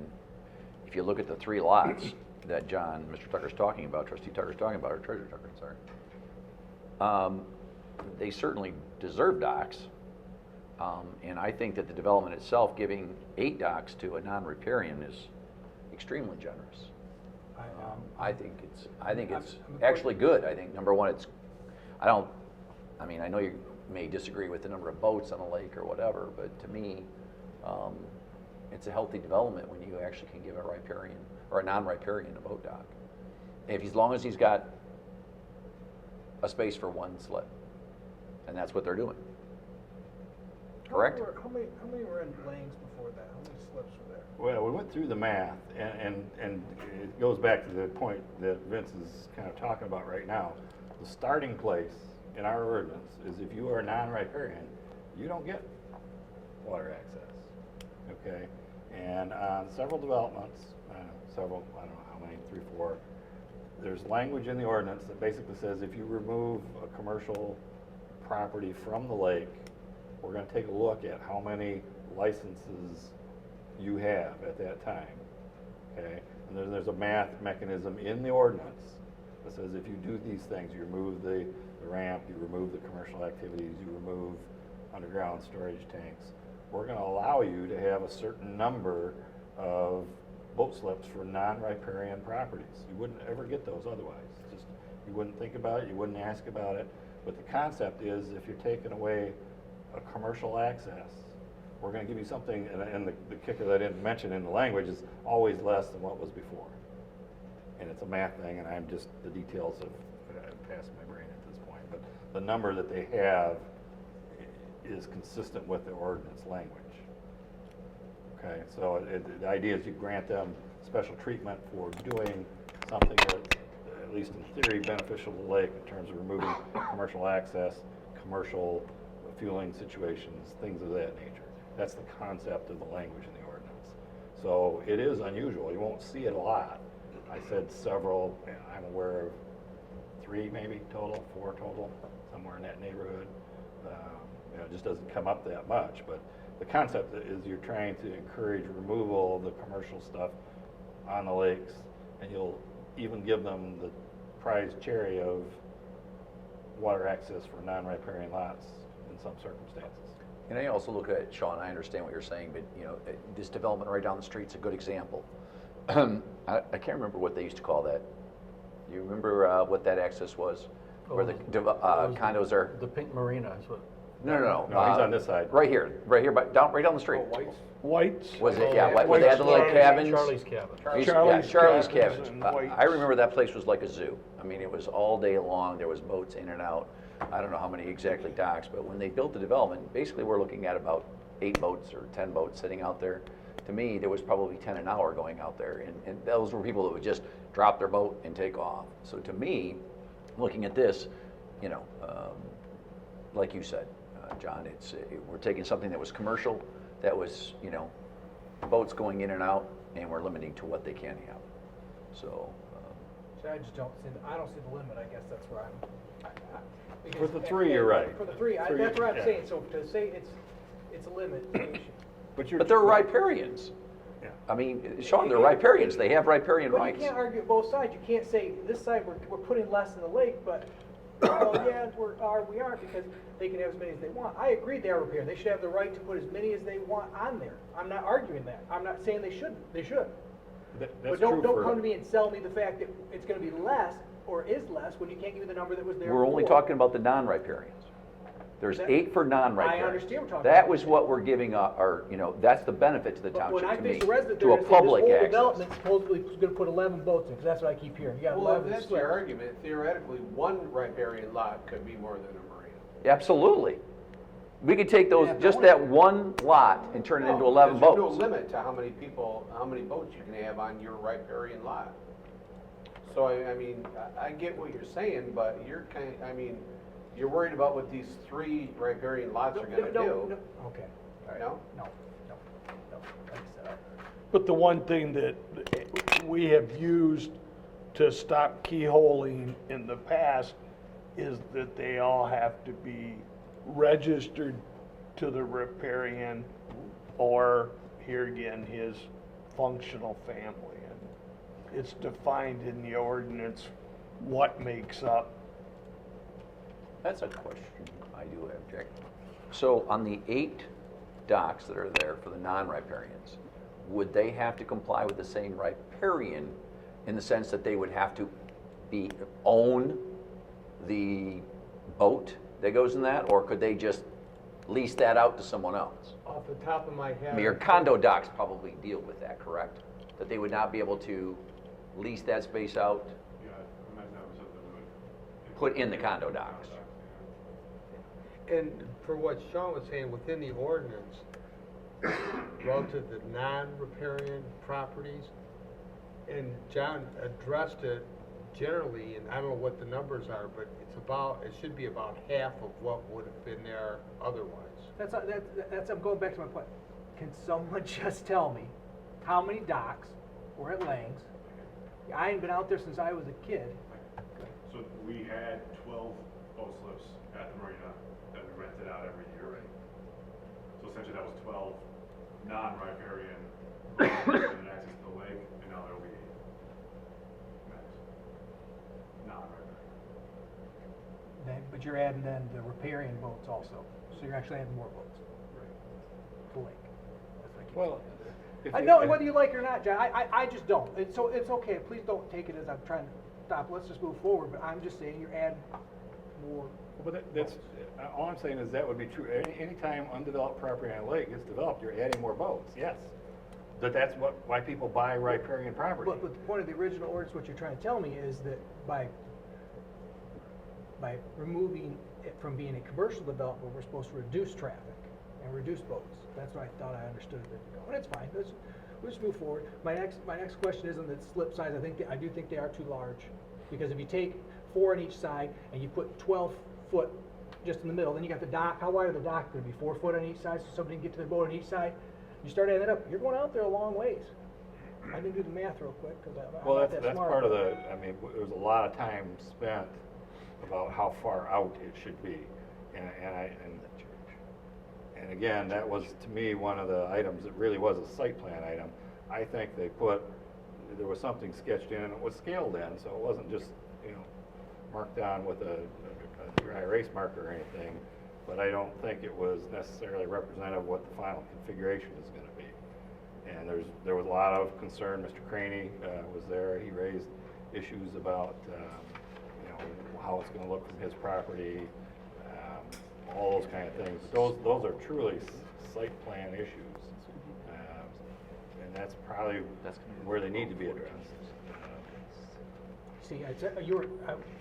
if you look at the 3 lots that Mr. Tucker's talking about, Trustee Tucker's talking about, or Treasurer Tucker, sorry, they certainly deserve docks. And I think that the development itself, giving 8 docks to a non-riparian is extremely generous. I think it's I'm actually good. I think, number one, I mean, I know you may disagree with the number of boats on a lake or whatever, but to me, it's a healthy development when you actually can give a riparian, or a non-riparian, a boat dock. As long as he's got a space for one slip, and that's what they're doing. Correct? How many were in lanes before that? How many slips were there? Well, we went through the math, and it goes back to the point that Vince is kind of talking about right now. The starting place in our ordinance is if you are a non-riparian, you don't get water access, okay? And on several developments, I don't know how many, 3, 4, there's language in the ordinance that basically says if you remove a commercial property from the lake, we're gonna take a look at how many licenses you have at that time, okay? And then there's a math mechanism in the ordinance that says if you do these things, you remove the ramp, you remove the commercial activities, you remove underground storage tanks, we're gonna allow you to have a certain number of boat slips for non-riparian properties. You wouldn't ever get those otherwise. Just, you wouldn't think about it, you wouldn't ask about it, but the concept is if you're taking away a commercial access, we're gonna give you something, and the kicker that I didn't mention in the language is always less than what was before. And it's a math thing, and I'm just, the details have passed my brain at this point, but the number that they have is consistent with the ordinance language. Okay, so the idea is you grant them special treatment for doing something that's, at least in theory, beneficial to the lake in terms of removing commercial access, commercial fueling situations, things of that nature. That's the concept of the language in the ordinance. So it is unusual. You won't see it a lot. I said several, I'm aware of 3 maybe total, 4 total, somewhere in that neighborhood. It just doesn't come up that much, but the concept is you're trying to encourage removal of the commercial stuff on the lakes, and you'll even give them the prize cherry of water access for non-riparian lots in some circumstances. And I also look at, Sean, I understand what you're saying, but this development right down the street's a good example. I can't remember what they used to call that. You remember what that access was? Where the condos are? The Pink Marina is what. No. No, he's on this side. Right here, right right down the street. White's? Was it? Yeah, where they had the little cabins. Charlie's Cabin. Charlie's Cabins Cabins. and I White's. remember that place was like a zoo. I mean, it was all day long. There was boats in and out. I don't know how many exactly docks, but when they built the development, basically we're looking at about 8 boats or 10 boats sitting out there. To me, there was probably 10 an hour going out there, and those were people that would just drop their boat and take off. So to me, looking at this, like you said, John, we're taking something that was commercial, that was, boats going in and out, and we're limiting to what they can have. So, So I just don't see, I don't see the limit, I guess that's where For the 3, you're right. For the 3, Three, that's what I'm yeah. saying, so to say it's a limitation. but they're riparians. Yeah. I mean, Sean, they're riparians. They have riparian But rights. you can't argue both sides, you can't say, this side, we're putting less in the lake, but, well, yeah, we are, because they can have as many as they want. I agree they are riparian, they should have the right to put as many as they want on there. I'm not arguing that, I'm not saying they shouldn't, they should. That's But don't true come to me and sell me the fact that it's gonna be less, or is less, when you can't give me the number that was there We're only before. talking about the non-riparians. There's 8 for non-riparians. I understand we're talking That about was what we're giving, that's the benefit to the But when I township to me, face a resident, to they're a gonna say, public this whole access. development supposedly is gonna put 11 boats in, because that's what I keep hearing, you got Well, if 11 that's slips. your argument, theoretically, one riparian lot could be more than a marina. Absolutely. We could take those, Yeah, but just what- that one lot and turn it into 11 There's no boats. limit to how many people, how many boats you can have on your riparian lot. So, I mean, I get what you're saying, but you're worried about what these 3 riparian lots are gonna do. Okay, No? no, like I said, But the one thing that we have used to stop keyholing in the past is that they all have to be registered to the riparian, or here again, his functional family. And it's defined in the ordinance what makes up. That's a question I do have, Jack. So on the 8 docks that are there for the non-riparians, would they have to comply with the same riparian in the sense that they would have to own the boat that goes in that, or could they just lease that out to someone else? Off the top of my I head. mean, your condo docks probably deal with that, correct? That they would not be able to lease that space out, Yeah, I imagine that was something we would. put in the condo docks. And for what Sean was saying, within the ordinance, relative to non-riparian properties, and John addressed it generally, and I don't know what the numbers are, but it should be about half of what would have been there otherwise. I'm going back to my point. Can someone just tell me how many docks were at Lang's? I ain't been out there since I was a kid. So we had 12 boat slips at the marina that we rented out every year, right? So essentially that was 12 non-riparian boats that had access to the lake, and now there will be 8 max. Non-riparian. But you're adding then the riparian boats also. So you're actually adding more boats to lake. That's what I keep Well, saying. I know whether you like it or not, John. I just don't. So it's okay. Please don't take it as I'm trying to stop. Let's just move forward. But I'm just saying you're adding more. But that's, all I'm saying is that would be true. Anytime undeveloped property on a lake gets developed, you're adding more boats, yes. But that's why people buy riparian property. But the point of the original ordinance, what you're trying to tell me is that by removing it from being a commercial development, we're supposed to reduce traffic and reduce boats. That's what I thought I understood it to go. And it's fine. We'll just move forward. My next question is on the slip size. I do think they are too large, because if you take 4 on each side and you put 12 foot just in the middle, then you got the dock. How wide are the dock going to be? 4 foot on each side, so somebody can get to their boat on each side. You start adding that up, you're going out there a long ways. I didn't do the math real quick because I'm Well, not that's that smart. part of the, I mean, there was a lot of time spent about how far out it should be. And again, that was, to me, one of the items that really was a site plan item. I think there was something sketched in and it was scaled in, so it wasn't just, marked down with a dry erase marker or anything. But I don't think it was necessarily representative of what the final configuration is going to be. And there was a lot of concern. Mr. Craney was there. He raised issues about how it's going to look from his property, all those kind of things. Those are truly site plan issues, and that's probably where they need to be addressed. See, you were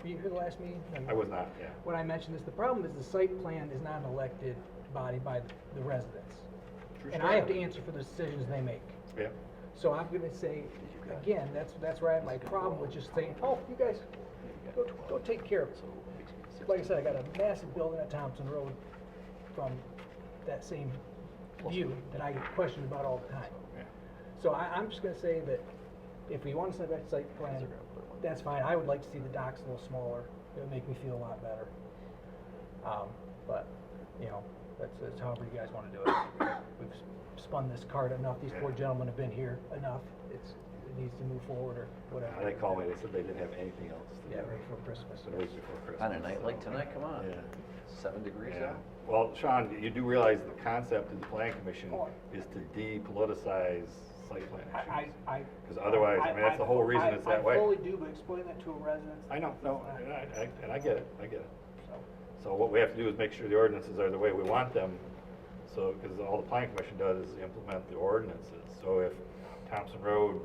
you here the last meeting? I was not. Yeah. When I mentioned this, the problem is the site plan is not an elected body by the residents. And I have to answer for the decisions they make. Yeah. So I'm gonna say, again, that's where I have my problem with just saying, oh, you guys, go take care of it. Like I said, I got a massive building at Thompson Road from that same view that I get questioned about all the time. Yeah. So I'm just gonna say that if we want to send back site plan, that's fine. I would like to see the docks a little smaller. It would make me feel a lot better. But, that's however you guys want to do it. We've spun this card enough. These poor gentlemen have been here enough. It needs to move forward or whatever. They called me. They said they didn't have anything else to do. Yeah, right before Christmas. So it was before Christmas. On a night like tonight, come on. Yeah. 7 degrees Yeah. out. Well, Sean, you do realize the concept of the planning commission Oh. is to depoliticize site plan issues. I Because otherwise, I mean, that's the whole reason it's that way. I fully do, but explain that to a resident. I know, no, and I get it, So, So what we have to do is make sure the ordinances are the way we want them. So, because all the planning commission does is implement the ordinances. So if Thompson Road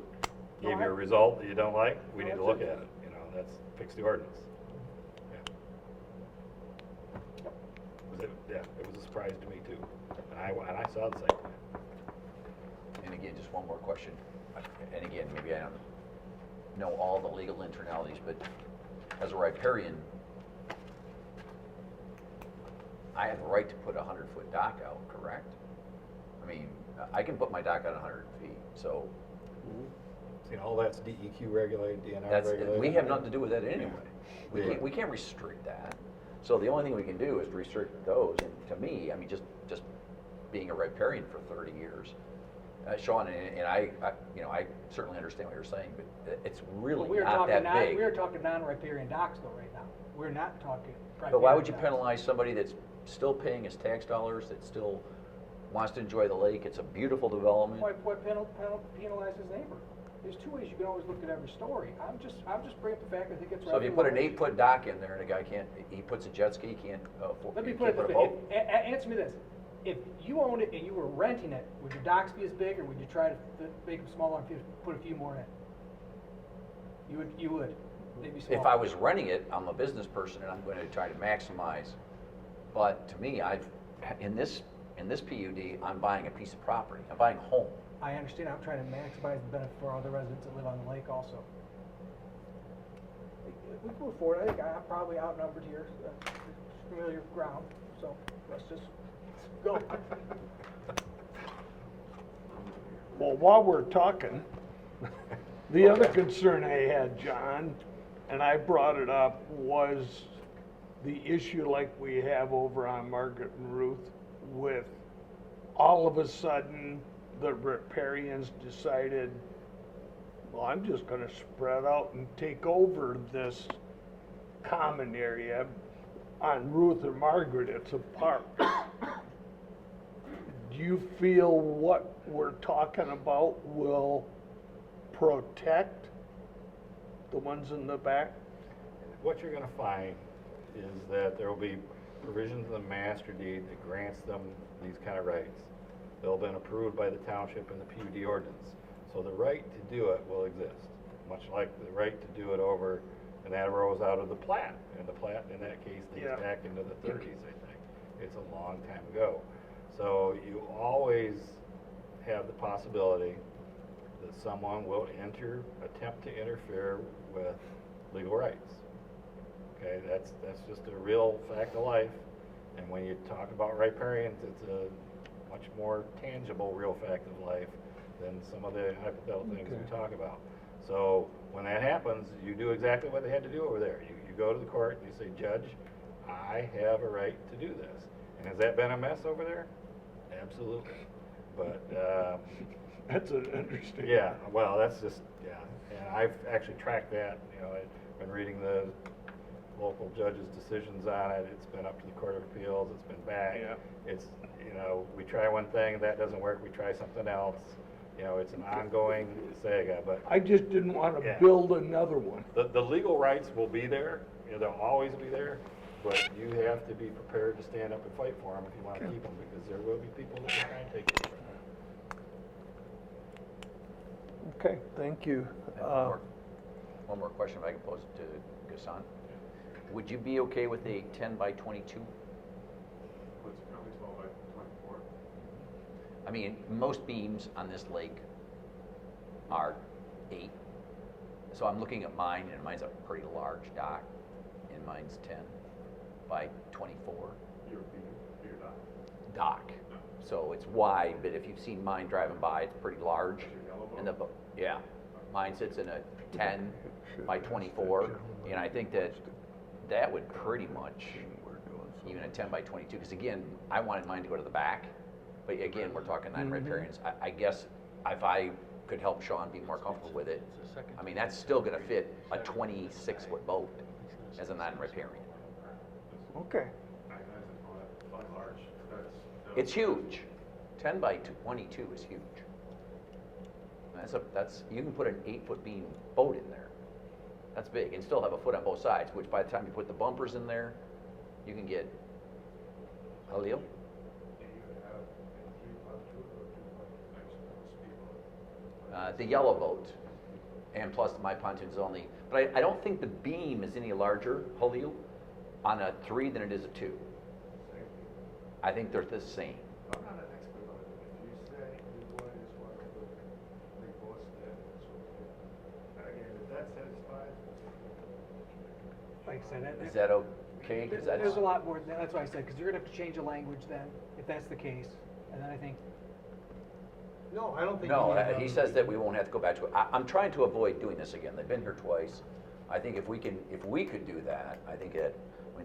gave you a result that you don't like, we need to look at it, that's, fix the ordinance. Yeah. It was a surprise to me too. And I saw the site plan. And again, just one more question. And again, maybe I don't know all the legal internalities, but as a riparian, I have the right to put a 100-foot dock out, correct? I mean, I can put my dock out 100 feet, so All that's DEQ regulated, DNR that's, regulated. we have nothing to do with that anyway. Yeah. We can't restrict that. So the only thing we can do is restrict those. And to me, I mean, just being a riparian for 30 years, Sean, and I certainly understand what you're saying, but it's really not that big. We are talking non-riparian docks though right now. We're not talking riparian But why would you docks. penalize somebody that's still paying his tax dollars, that still wants to enjoy the lake? It's a beautiful development. What penalizes neighbor? there's two ways you can always look at every story. I'm just bringing up the fact I think it's. So if you put an revenue. 8-foot dock in there and a guy can't, he puts a jet ski, he can't, Let me he put it can't this a way, boat? answer me this, if you owned it and you were renting it, would your docks be as big, or would you try to make them smaller and put a few more in? You would, they'd be smaller. If I was renting it, I'm a business person and I'm going to try to maximize. But to me, in this PUD, I'm buying a piece of property. I'm buying a home. I understand, I'm trying to maximize the benefit for all the residents that live on the lake also. We can move forward, I think I'm probably outnumbered here, familiar ground, so let's just go. Well, while we're talking, the other concern I had, John, and I brought it up, was the issue like we have over on Margaret and Ruth with all of a sudden the riparians decided, well, I'm just gonna spread out and take over this common area. On Ruth and Margaret, it's a park. Do you feel what we're talking about will protect the ones in the back? What you're gonna find is that there will be provisions in the master deed that grants them these kind of rights. They'll have been approved by the township and the PUD ordinance. So the right to do it will exist, much like the right to do it over, and that arose out of the plat. And the plat, in that case, dates Yeah. back into the 30s, I think. It's a long time ago. So you always have the possibility that someone will attempt to interfere with legal rights. Okay, that's just a real fact of life. And when you talk about riparians, it's a much more tangible real fact of life than some of the hypothetical things we talk about. So when that happens, you do exactly what they had to do over there. You go to the court and you say, Judge, I have a right to do this. And has that been a mess over there? Absolutely. But That's an interesting. yeah, well, that's just, yeah. And I've actually tracked that, I've been reading the local judges' decisions on it. It's been up to the Court of Appeals, it's been back. Yeah. It's, we try one thing, that doesn't work, we try something else. It's an ongoing saga, but I just didn't want to Yeah. build another one. the legal rights will be there, they'll always be there, but you have to be prepared to stand up and fight for them if you want to keep them, because there will be people that will try and take it from you. Okay, thank you. One more question, if I can pose it to Ghassan. Would you be okay with a 10 by 22? What's currently 12 by 24? I mean, most beams on this lake are 8. So I'm looking at mine, and mine's a pretty large dock, and mine's 10 by 24 Your dock. dock. So it's wide, but if you've seen mine driving by, it's pretty large. Your yellow boat? And yeah, mine sits in a 10 by 24, and I think that would pretty much, even a 10 by 22, because again, I wanted mine to go to the back, but again, we're talking non-riparians. I guess if I could help Sean be more comfortable with it, I mean, that's still gonna fit a 26-foot boat as a non-riparian. Okay, I imagine all that fun large. It's huge. 10 by 22 is huge. You can put an 8-foot beam boat in there. That's big, and still have a foot on both sides, which by the time you put the bumpers in there, you can get, Halil? The yellow boat, and plus my pontoon is only, but I don't think the beam is any larger, Halil, on a 3 than it is a 2. I think they're the same. I'm not an expert on it, but if you say you just want to put big boats there, that's okay. Again, if that satisfies. Like I said, Is that okay? 'Cause that's- there's a lot more than that, that's why I said, because you're gonna have to change the language then, if that's the case, and then I think, No, I don't think. No, you need he to- says that we won't have to go back to it. I'm trying to avoid doing this again. They've been here twice. I think if we could do that, I think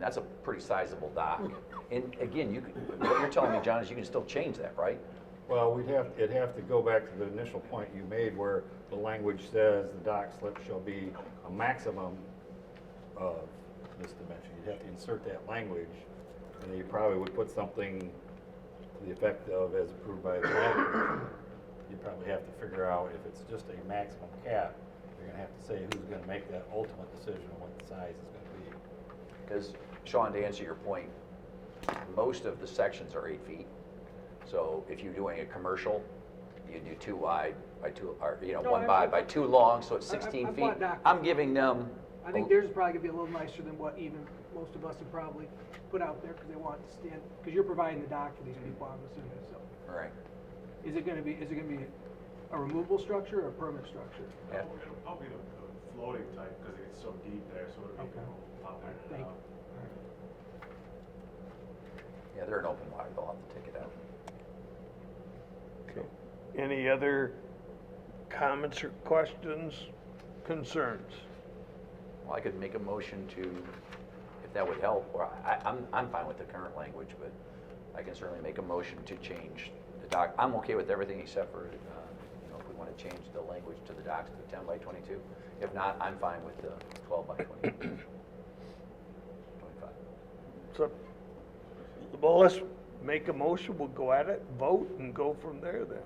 that's a pretty sizable dock. And again, what you're telling me, John, is you can still change that, right? Well, it'd have to go back to the initial point you made where the language says the dock slip shall be a maximum of this dimension. You'd have to insert that language, and then you probably would put something to the effect of as approved by the planning commission. You'd probably ultimately have to figure out if it's just a maximum cap, you're gonna have to say who's gonna make that ultimate decision on what the size is gonna be. Because, Sean, to answer your point, most of the sections are 8 feet. So if you're doing a commercial, you do 2 wide by 2, or, you know, No, 1 by 2 long, so it's 16 I've feet. bought dock. I'm giving them, I think theirs is probably gonna be a little nicer than what even most of us would probably put out there, because they want to stand, because you're providing the dock for these people, I'm assuming, so. all right, Is it gonna be a removable structure or a permanent structure? yeah. It'll probably be the floating type, because it gets so deep there, so it'll be Okay. pop in and Thank out. Yeah, they're an open wide, they'll have to take it out. Okay. Any other comments or questions, concerns? Well, I could make a motion to, if that would help, or I'm fine with the current language, but I can certainly make a motion to change the dock. I'm okay with everything except for, you know, if we want to change the language to the docks to 10 by 22. If not, I'm fine with the 12 by 20, 25. So, well, let's make a motion, we'll go at it, vote, and go from there then.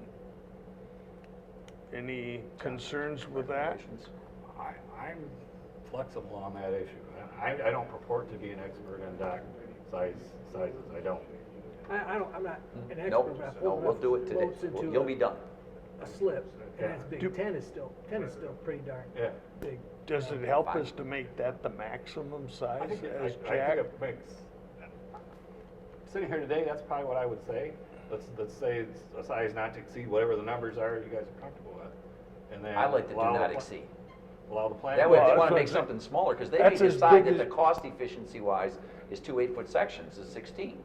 Any concerns with that? Recommendations? I'm flexible on that issue. I don't purport to be an expert in dock sizes, I don't. I'm not an expert, Nope, but no, we'll do it today. floats into You'll be done. a slip, and that's Do- big. 10 is still pretty darn Yeah. big. Does it help us to make that the maximum I size think, as I think Jack? it makes, sitting here today, that's probably what I would say. Let's say it's a size not to exceed whatever the numbers are you guys are comfortable with. And then I like to do allow the not pla- exceed. Allow the plan. That way, if Well, they that's want to what make I'm saying. something smaller, because they may That's as decide big that the as- cost efficiency wise is 2 8-foot sections is 16.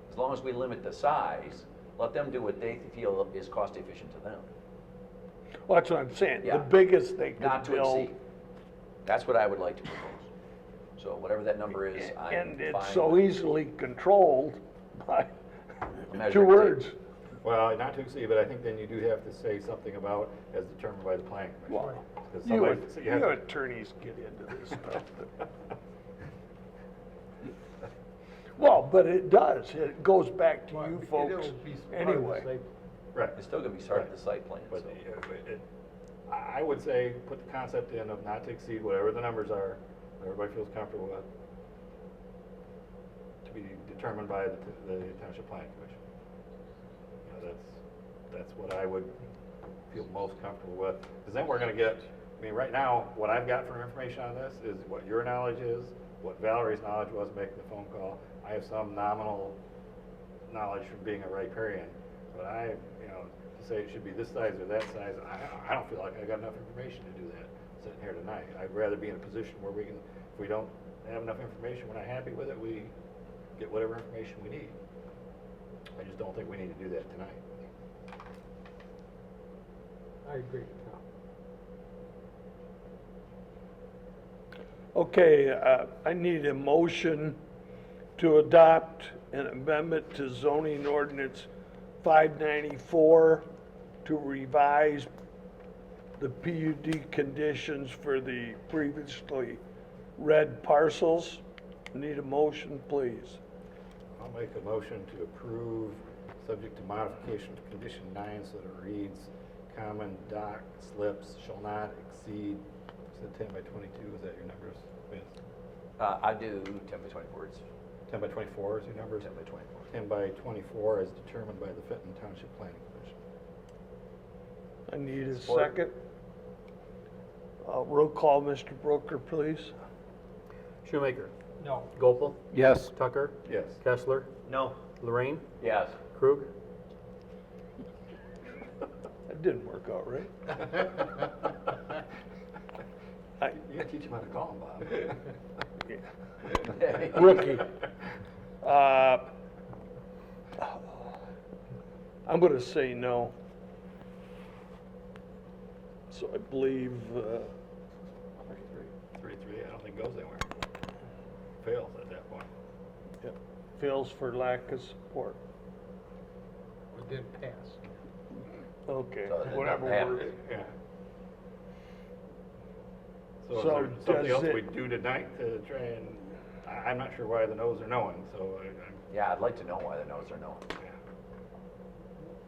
As long as we limit the size, let them do what they feel is cost efficient to them, Well, that's what I'm saying, the Yeah. biggest they not could to build. exceed. That's what I would like to propose. So whatever that number is, I'm And fine it's so with. easily controlled by Measuring 2 tape. words. Well, not to exceed, but I think then you do have to say something about as determined by the planning commission. Well, 'Cause you somebody- so you have to- attorneys get into this stuff. Well, but it does, it goes back to you folks anyway. Right. It's still gonna be part of the site plan, But so. I would say, put the concept in of not to exceed whatever the numbers are, that everybody feels comfortable with, to be determined by the Township Planning Commission. You know, that's what I would feel most comfortable with, because then we're gonna get, I mean, right now, what I've got for information on this is what your knowledge is, what Valerie's knowledge was making the phone call. I have some nominal knowledge from being a riparian, but you know, to say it should be this size or that size, I don't feel like I got enough information to do that sitting here tonight. I'd rather be in a position where we can, if we don't have enough information, we're not happy with it, we get whatever information we need. I just don't think we need to do that tonight. I agree. Okay, I need a motion to adopt an amendment to zoning ordinance 594 to revise the PUD conditions for the previously read parcels. Need a motion, please. I'll make a motion to approve, subject to modification to condition 9, so that it reads, common dock slips shall not exceed, said 10 by 22, is that your numbers, Vince? I do 10 by 24, it's 10 by 24 is your numbers? 10 by 24. 10 by 24 as determined by the Fenton Township Planning Commission. I need a Support. second. Roll call, Mr. Broker, please. Shoemaker. No. Gopel. Yes. Tucker. Yes. Kessler. No. Lorraine. Yes. Krug. That didn't work out right. You gotta teach him how to call him, Bob. Rookie. I'm going to say no. So I believe, 3-3, I don't think goes anywhere. Fails at that point. yep, fails for lack of support. It did pass. Okay, So it whatever doesn't word. Yeah. So is So there something does else it- we do tonight to try and, I'm not sure why the no's are knowing, so Yeah, I'd like to know why the no's are no.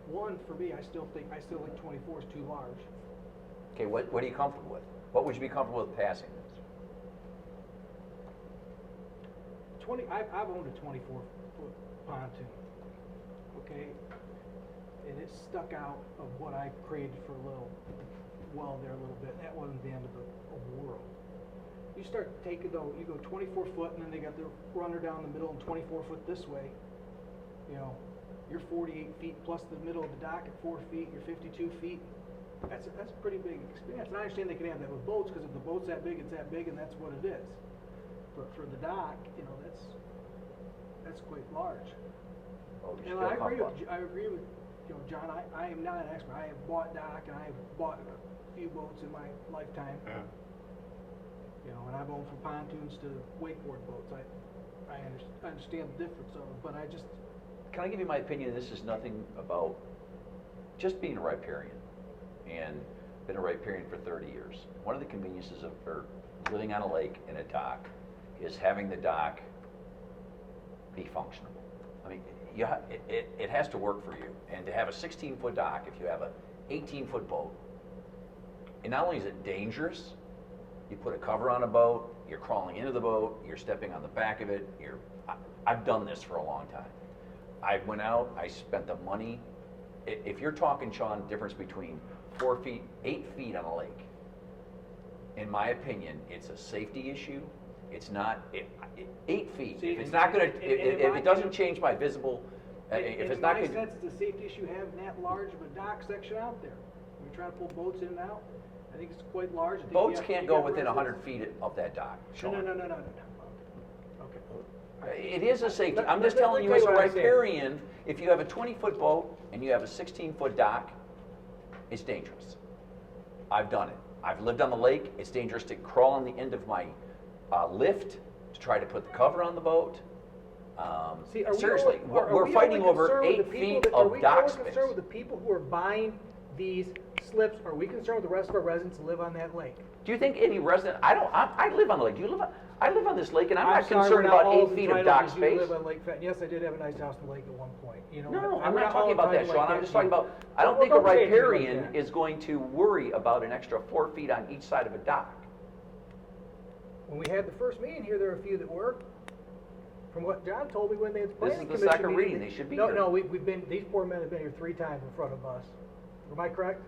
one, for me, I still think 24 is too large. Okay, what are you comfortable with? What would you be comfortable with passing this? I've owned a 24-foot pontoon, okay? And it stuck out of what I created for a little well there a little bit. That wasn't the end of the world. You start taking, though, you go 24 foot, and then they got the runner down the middle and 24 foot this way. You know, you're 48 feet plus the middle of the dock at 4 feet, you're 52 feet. That's a pretty big expanse. And I understand they can have that with boats, because if the boat's that big, it's that big, and that's what it is. But for the dock, you know, that's quite large. What would you And feel I agree comfortable? with, you know, John, I am not an expert. I have bought dock, and I have bought a few boats in my lifetime. Yeah. You know, and I've owned from pontoons to wakeboard boats. I understand the difference of them, but I just, Can I give you my opinion? This is nothing about just being a riparian, and been a riparian for 30 years. One of the conveniences of living on a lake in a dock is having the dock be functional. I mean, it has to work for you. And to have a 16-foot dock, if you have a 18-foot boat, and not only is it dangerous, you put a cover on a boat, you're crawling into the boat, you're stepping on the back of it, I've done this for a long time. I went out, I spent the money. If you're talking, Sean, difference between 4 feet, 8 feet on a lake, in my opinion, it's a safety issue. It's not, 8 feet, See, if it's not gonna, in if my- it doesn't change my visible, if it's not in my gonna. sense, it's a safety issue having that large of a dock section out there. When you're trying to pull boats in and out, I think it's quite large. I think Boats you can't got go within residents- 100 feet of that dock, No, Sean. no. Okay. It is a safety, Let- I'm just let- telling let you me as a tell you what I'm saying. riparian, if you have a 20-foot boat and you have a 16-foot dock, it's dangerous. I've done it. I've lived on the lake, it's dangerous to crawl on the end of my lift to try to put the cover on the boat. See, are we Seriously, only- are we're we fighting only over concerned with 8 the people feet that- are of we dock only space. concerned with the people who are buying these slips? Or are we concerned with the rest of our residents who live on that lake? Do you think any resident, I live on the lake, do you live on, I live on this lake and I'm not sorry, concerned we're not about all 8 as feet of entitled dock as you space. live on Lake Fenton. Yes, I did have a nice house on the lake at one point, you know. No, but I'm we're not all talking about that, entitled Sean, like I'm just talking you. about, I don't Well, think a don't say it to me like riparian that. is going to worry about an extra 4 feet on each side of a dock. When we had the first meeting here, there were a few that were. From what John told me when they had the This planning is the commission second meeting, reading. They should be No, here. no, we've been, these poor men have been here 3 times in front of us. Am I correct?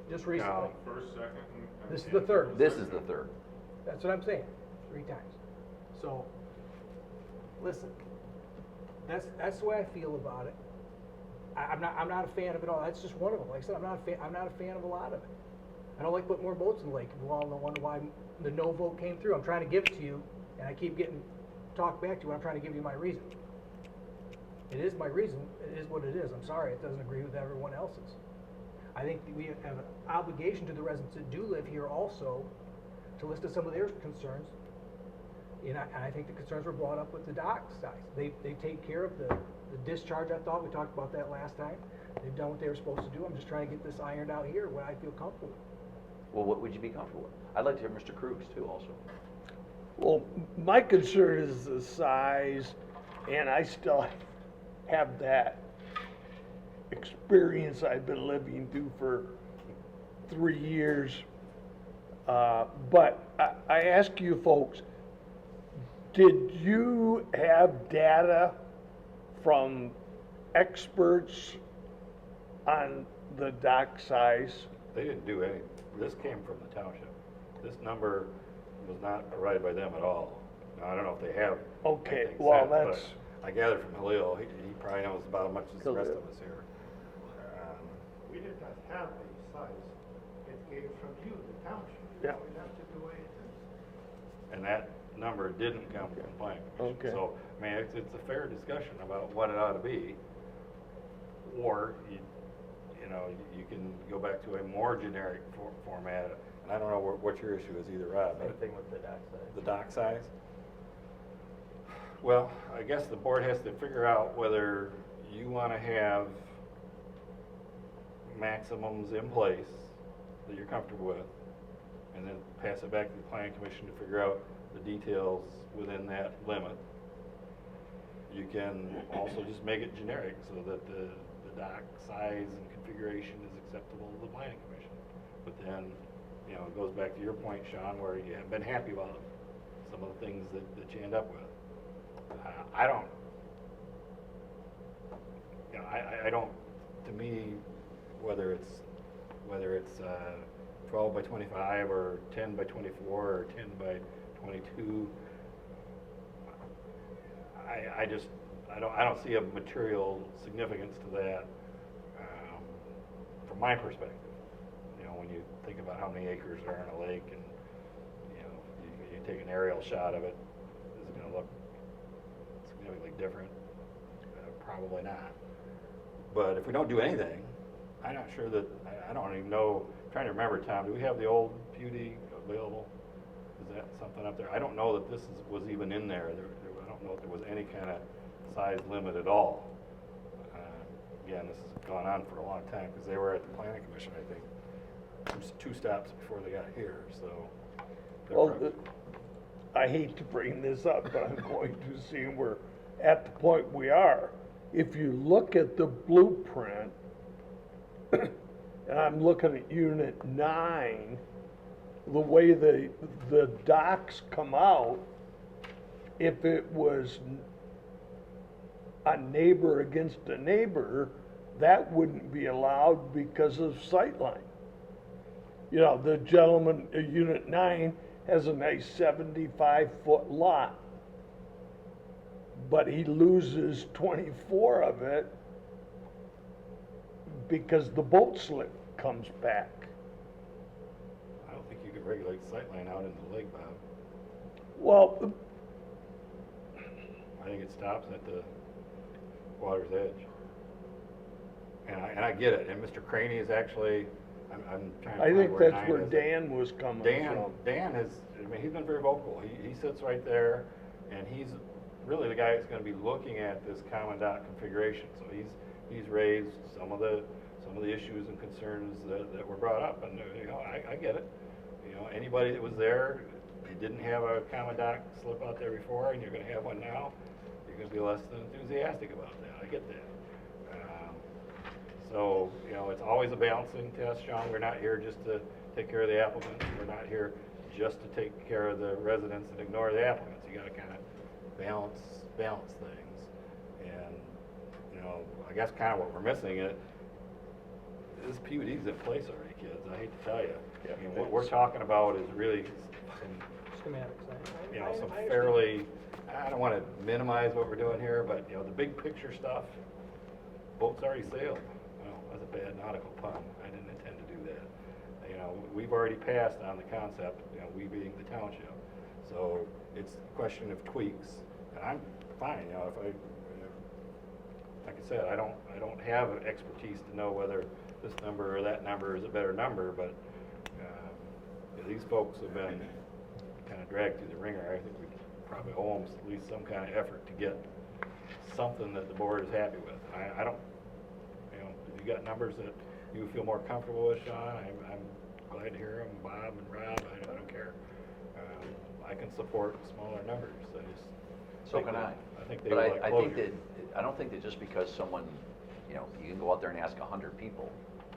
Just recently. First, second, and. This is the third. This is the third. That's what I'm saying, 3 times. So, listen, that's the way I feel about it. I'm not a fan of it all. That's just one of them. Like I said, I'm not a fan of a lot of it. I don't like putting more boats in the lake. You all wonder why the no vote came through. I'm trying to give it to you, and I keep getting talked back to you. I'm trying to give you my reason. It is my reason. It is what it is. I'm sorry it doesn't agree with everyone else's. I think we have an obligation to the residents that do live here also to listen to some of their concerns. And I think the concerns were brought up with the dock size. They take care of the discharge, I thought. We talked about that last time. They've done what they were supposed to do. I'm just trying to get this ironed out here, what I feel comfortable with. Well, what would you be comfortable with? I'd like to hear Mr. Krug's too also. Well, my concern is the size, and I still have that experience I've been living through for 3 years. But I ask you folks, did you have data from experts on the dock size? They didn't do any, this came from the township. This number was not provided by them at all. Now, I don't know if they have. Okay, anything well, set, but that's- I gathered from Halil, he probably knows about as much as the rest of us here. We did not have a size. It came from you, the township. Yeah. We have to do anything. And that number didn't come from the planning commission. Okay. So, I mean, it's a fair discussion about what it ought to be. Or, you know, you can go back to a more generic format. And I don't know what your issue is either, Rob. Same but thing with the dock size. the dock size? Well, I guess the board has to figure out whether you want to have maximums in place that you're comfortable with, and then pass it back to the planning commission to figure out the details within that limit. You can also just make it generic so that the dock size and configuration is acceptable to the planning commission. But then, you know, it goes back to your point, Sean, where you haven't been happy about some of the things that you end up with. I don't, you know, I don't, to me, whether it's 12 by 25 or 10 by 24 or 10 by 22, I don't see a material significance to that from my perspective. You know, when you think about how many acres are in a lake, and you know, you take an aerial shot of it, is it going to look significantly different? Probably not. But if we don't do anything, I'm not sure that, I don't even know, I'm trying to remember, Tom, do we have the old PUD available? Is that something up there? I don't know that this was even in there. I don't know if there was any kind of size limit at all. Again, this has gone on for a long time, because they were at the planning commission, I think, two stops before they got here, so. they're Well, probably- I hate to bring this up, but I'm going to see we're at the point we are. If you look at the blueprint, and I'm looking at Unit 9, the way the docks come out, if it was a neighbor against a neighbor, that wouldn't be allowed because of sightline. You know, the gentleman, Unit 9 has a nice 75-foot lot, but he loses 24 of it because the boat slip comes back. I don't think you could regulate sightline out in the lake, Bob. Well, I think it stops at the water's edge. And I get it, and Mr. Craney is actually, I'm trying to I find think where that's 9 where is. Dan was coming from. Dan has, I mean, he's been very vocal. He sits right there, and he's really the guy that's gonna be looking at this common dock configuration. So he's raised some of the issues and concerns that were brought up, and, you know, I get it. You know, anybody that was there, you didn't have a common dock slip out there before, and you're gonna have one now, you're gonna be less than enthusiastic about that. I get that. So, you know, it's always a balancing test, Sean. We're not here just to take care of the applicants. We're not here just to take care of the residents and ignore the applicants. You gotta kind of balance things. And, you know, I guess kind of what we're missing is this PUD's in place already, kids. I hate to tell you. I mean, what we're talking about is really some, Schematics. you know, some I understand. fairly, I don't want to minimize what we're doing here, but, you know, the big picture stuff, boats already sailed. Well, that's a bad nautical pun. I didn't intend to do that. You know, we've already passed on the concept, you know, we being the township. So it's a question of tweaks, and I'm fine, you know, if I, like I said, I don't have expertise to know whether this number or that number is a better number, but you know, these folks have been kind of dragged through the ringer. I think we probably owe them at least some kind of effort to get something that the board is happy with. I don't, you know, if you got numbers that you feel more comfortable with, Sean, I'm glad to hear them. Bob and Rob, I don't care. I can support smaller numbers. So can I. I think they But would like I closure. think that, I don't think that just because someone, you know, you can go out there and ask 100 people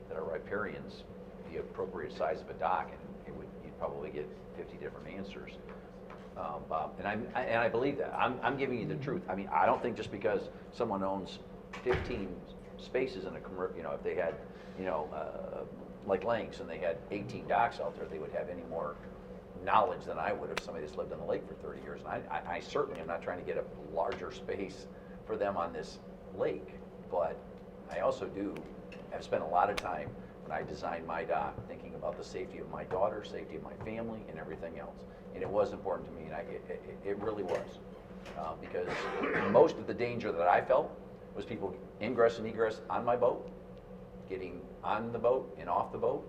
that are riparians the appropriate size of a dock, and you'd probably get 50 different answers, Bob. And I believe that. I'm giving you the truth. I mean, I don't think just because someone owns 15 spaces in a you know, if they had, you know, like Langs, and they had 18 docks out there, they would have any more knowledge than I would if somebody that's lived on the lake for 30 years. And I certainly am not trying to get a larger space for them on this lake, but I also have spent a lot of time when I designed my dock thinking about the safety of my daughter, safety of my family, and everything else. And it was important to me, and it really was. Because most of the danger that I felt was people ingress and egress on my boat, getting on the boat and off the boat,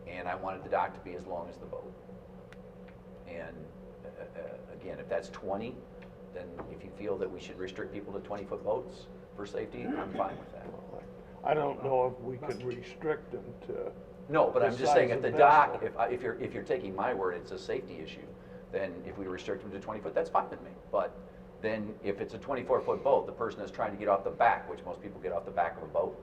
and I wanted the dock to be as long as the boat. And again, if that's 20, then if you feel that we should restrict people to 20-foot boats for safety, I'm fine with that. I don't know if we could restrict them to. No, but the I'm just saying, size if the of dock, vessel. if you're taking my word, it's a safety issue, then if we restrict them to 20 foot, that's fine with me. But then if it's a 24-foot boat, the person is trying to get off the back, which most people get off the back of a boat,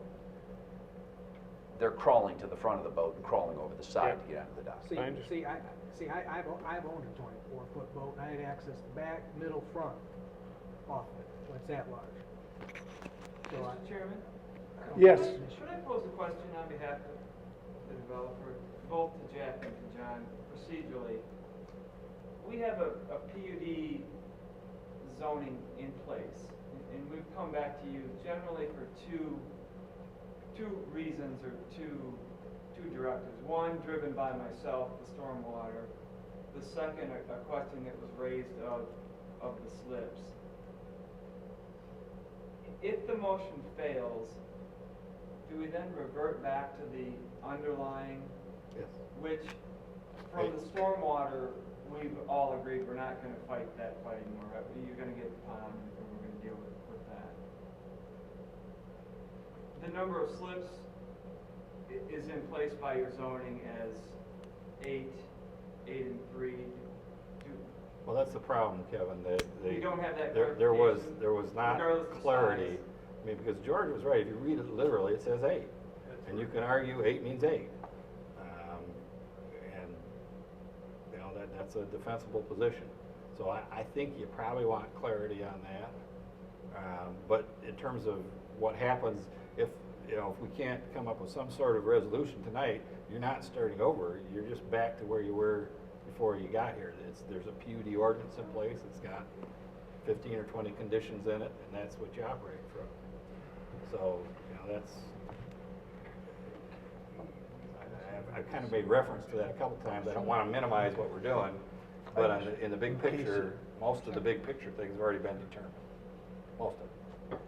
they're crawling to the front of the boat and crawling over the side to get onto the dock. I've owned a 24-foot boat, and I had access to back, middle, front, off of it, when it's that large. So Mr. Chairman? Yes. Should I pose a question on behalf of the developer, both to Jack and to John, procedurally? We have a PUD zoning in place, and we've come back to you generally for two reasons, or two directives. One, driven by myself, the stormwater. The second, a question that was raised of the slips. If the motion fails, do we then revert back to the underlying, Yes. which, from the stormwater, we've all agreed we're not gonna fight that fight anymore, right? You're gonna get the pond, and we're gonna deal with that. The number of slips is in place by your zoning as 8 and 3. Well, that's the problem, Kevin, that they. We don't have that There was clarification, not regardless of clarity. size. I mean, because George was right, if you read it literally, it says 8. And you can argue 8 means 8. And, you know, that's a defensible position. So I think you probably want clarity on that. But in terms of what happens if, you know, if we can't come up with some sort of resolution tonight, you're not starting over, you're just back to where you were before you got here. There's a PUD ordinance in place, it's got 15 or 20 conditions in it, and that's what you operate from. So, you know, that's, I've kind of made reference to that a couple times. I don't want to minimize what we're doing, but in the big picture, most of the big picture things have already been determined. Most of them.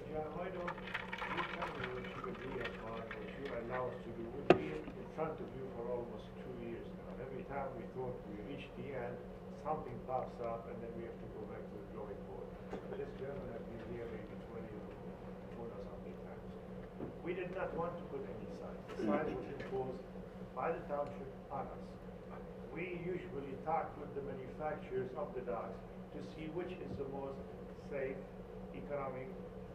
John, why don't you tell me what you agree upon, what you allow us to do? We've been in front of you for almost 2 years now. Every time we thought we reached the end, something pops up, and then we have to go back to the drawing board. This gentleman has been here maybe 20 or something times. We did not want to put any signs. The sign was imposed by the township on us. We usually talk with the manufacturers of the docks to see which is the most safe, economic,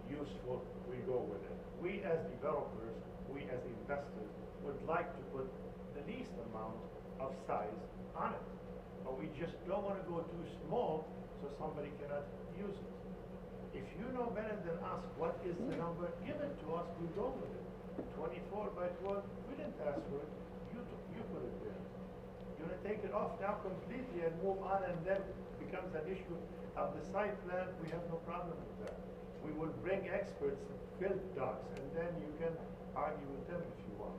useful, we go with it. We as developers, we as investors would like to put the least amount of size on it. But we just don't want to go too small so somebody cannot use it. If you know better than us what is the number, give it to us, we go with it. 24 by 12, we didn't ask for it, you put it there. You want to take it off now completely and move on, and then becomes an issue of the site plan, we have no problem with that. We will bring experts, build docks, and then you can argue with them if you want.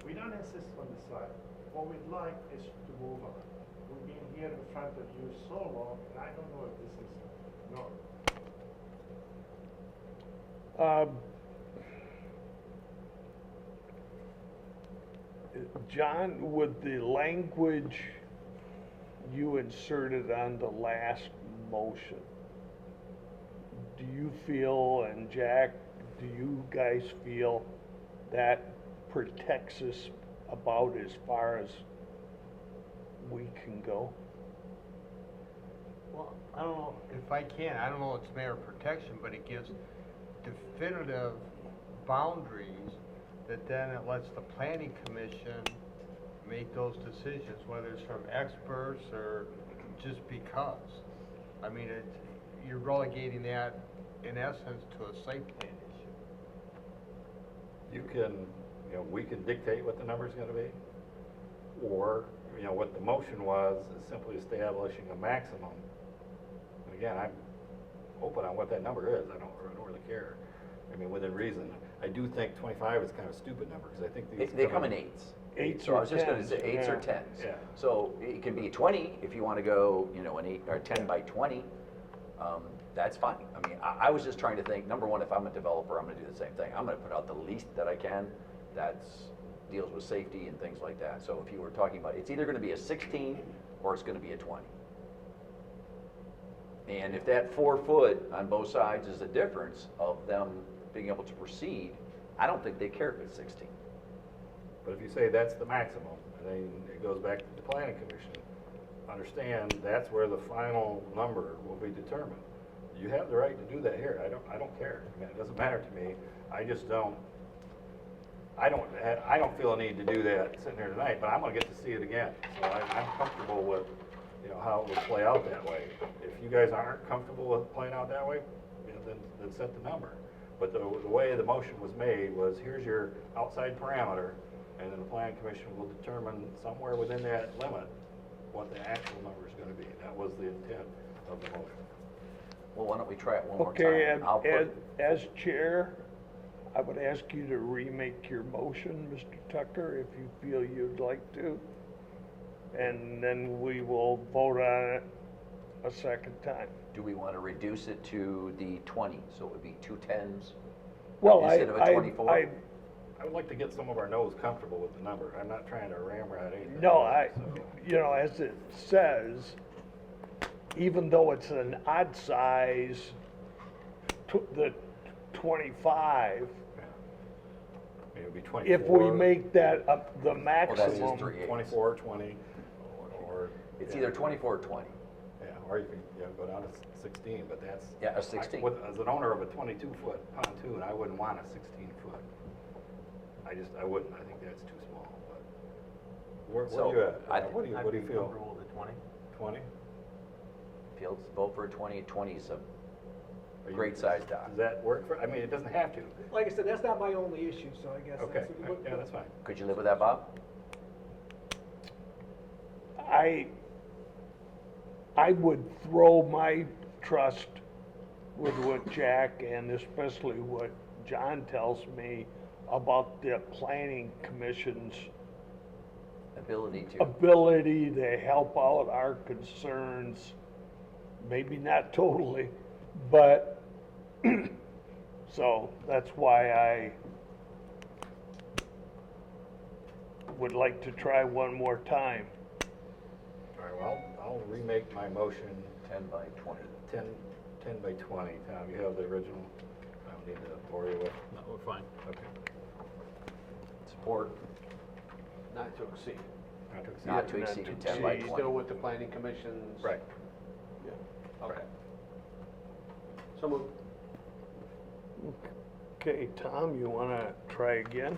We don't insist on the site. What we'd like is to move on. We've been here in front of you so long, and I don't know if this is normal. John, with the language you inserted on the last motion, do you feel, and Jack, do you guys feel that protects us about as far as we can go? Well, I don't know if I can, I don't know if it's matter of protection, but it gives definitive boundaries that then it lets the planning commission make those decisions, whether it's from experts or just because. I mean, you're relegating that, in essence, to a site plan issue. You can, you know, we can dictate what the number's gonna be, or, you know, what the motion was is simply establishing a maximum. And again, I'm open on what that number is, I don't really care. I mean, within reason. I do think 25 is kind of a stupid number, because I think these. They come in 8s. Eights So I or was just gonna 10s, say 8s or yeah. 10s. Yeah. So it can be 20 if you want to go, you know, an 8 or 10 by 20. That's fine. I mean, I was just trying to think, number one, if I'm a developer, I'm gonna do the same thing. I'm gonna put out the least that I can that's deals with safety and things like that. So if you were talking about, it's either gonna be a 16 or it's gonna be a 20. And if that 4 foot on both sides is the difference of them being able to proceed, I don't think they care if it's 16. But if you say that's the maximum, and then it goes back to the planning commission, understand that's where the final number will be determined. You have the right to do that here. I don't care. I mean, it doesn't matter to me. I just don't, I don't feel a need to do that sitting here tonight, but I'm gonna get to see it again. So I'm comfortable with, you know, how it would play out that way. If you guys aren't comfortable with playing out that way, you know, then set the number. But the way the motion was made was, here's your outside parameter, and then the planning commission will determine somewhere within that limit what the actual number is gonna be. That was the intent of the motion. Well, why don't we try it one more Okay, time? I'll put- as chair, I would ask you to remake your motion, Mr. Tucker, if you feel you'd like to. And then we will vote on it a second time. Do we want to reduce it to the 20, so it would be 2 10s? Well, Instead of a 24? I would like to get some of our no's comfortable with the number. I'm not trying to ramrod anything. No, so. you know, as it says, even though it's an odd size, the 25, It would be 24. if we make that the Well, that's maximum. just 3/8. 24, 20, or. It's yeah. either 24 or 20. Yeah, or you can, go down to 16, but that's. Yeah, a 16. As an owner of a 22-foot pontoon, I wouldn't want a 16-foot. I wouldn't, I think that's too small, but. Where So, are you at? I- What do you I'd be feel? comfortable with the 20. 20? Fields, vote for 20. 20 is a Are you- great size dock. Does that work for, I mean, it doesn't have to. Like I said, that's not my only issue, so I guess Okay, that's. yeah, that's fine. Could you live with that, Bob? I would throw my trust with what Jack and especially what John tells me about the planning commission's Ability to. ability to help out our concerns. Maybe not totally, but, so that's why I would like to try one more time. All right, well, I'll remake my motion 10 by 20. 10 by 20. Tom, you have the original? I don't need to bore you with. No, we're fine. Okay. Support. Not to exceed. Not to exceed. Not to Not exceed to 10 by exceed. 20. Still with the planning commission's? Right. Yeah, okay. So moved. Okay, Tom, you wanna try again?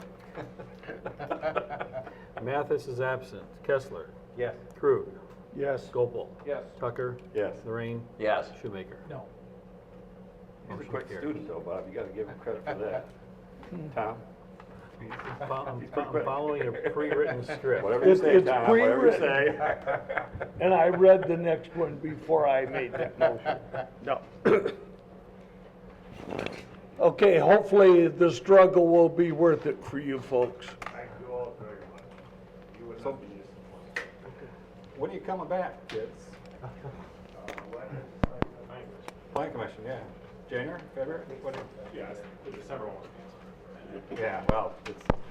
Mathis is absent. Kessler. Yes. Krug. Yes. Gopel. Yes. Tucker. Yes. Lorraine. Yes. Shoemaker. No. He's a Motion quick carries. student though, Bob. You gotta give him credit for that. Tom? I'm following a pre-written script. Whatever you say, It's Tom, whatever you pre-written. say. And I read the next one before I made that motion. No. Okay, hopefully the struggle will be worth it for you folks. Thank you all very much. You would So- not be disappointed. When are you coming back, kids? Planning Commission, yeah. January, February? What is- Yeah, it's the December one was canceled. Yeah, well,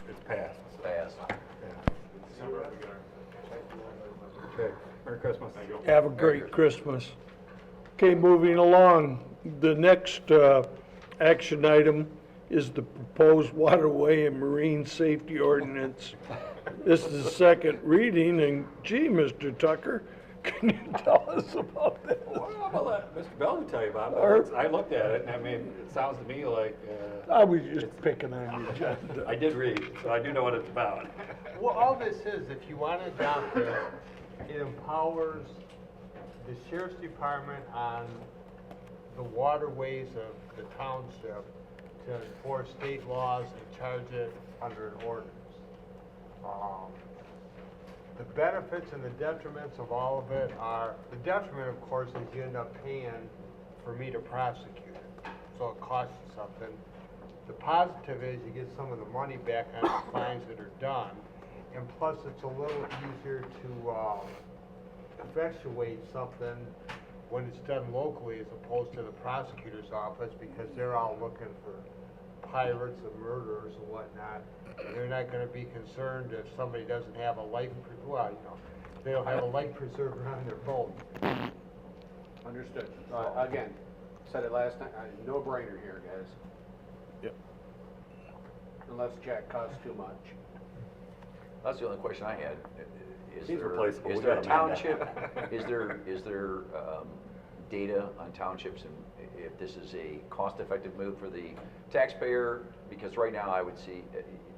it's passed. Fast. Yeah. December, we get our. Okay, Merry Christmas. Thank you. Have a great Christmas. Okay, moving along, the next action item is the proposed waterway and marine safety ordinance. This is the second reading, and gee, Mr. Tucker, can you tell us about this? Well, I'll let Mr. Belvin tell you about it. Or- I looked at it, and I mean, it sounds to me like, I was just picking on you, John. I did read, so I do know what it's about. Well, all this is, if you want to adopt it, it empowers the sheriff's department on the waterways of the township to enforce state laws and charge it under an ordinance. The benefits and the detriments of all of it are, the detriment, of course, is you end up paying for me to prosecute it, so it costs you something. The positive is you get some of the money back on the fines that are done, and plus it's a little easier to effectuate something when it's done locally as opposed to the prosecutor's office, because they're all looking for pirates and murderers and whatnot. And they're not gonna be concerned if somebody doesn't have a life, they don't have a life preserver on their boat. Understood. Again, said it last night, no brainer here, guys. Yep. Unless Jack costs too much. That's the only question I had. is He's there, replaceable. is We there a gotta amend township, that. is there data on townships and if this is a cost-effective move for the taxpayer? Because right now I would see,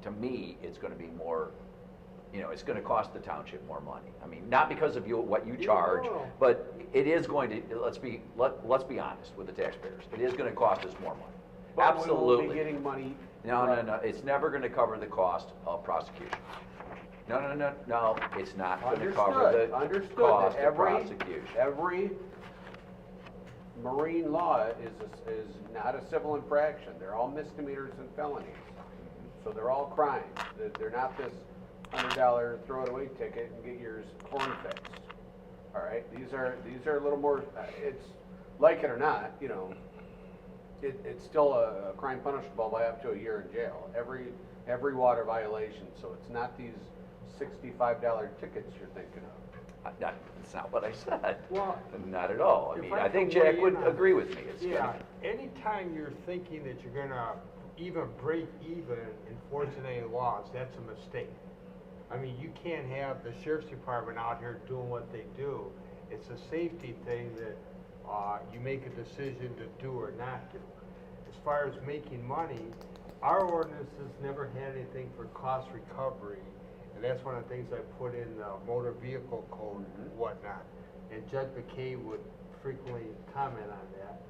to me, it's gonna be more, it's gonna cost the township more money. I mean, not because of what you charge, no. but it is going to, let's be honest with the taxpayers. It is gonna cost us more money. But we Absolutely. will be getting money. No, it's never gonna cover the cost of prosecution. No, it's not gonna cover the Understood cost that of prosecution. every marine law is not a civil infraction. They're all misdemeanors and felonies. So they're all crimes. They're not this $100 throw it away ticket and get your horn fixed. All right, these are a little more. It's like it or not, it's still a crime punishable by up to a year in jail. Every water violation. So it's not these $65 tickets you're thinking of. That's not what I said. Well, Not at all. I if mean, I I think could weigh Jack would in on- agree with me. It's Yeah, gonna, anytime you're thinking that you're gonna even break even enforcing any laws, that's a mistake. I mean, you can't have the sheriff's department out here doing what they do. It's a safety thing that, you make a decision to do or not do. As far as making money, our ordinances never had anything for cost recovery, and that's one of the things I put in the motor vehicle code and whatnot. And Judge McKay would frequently comment on that.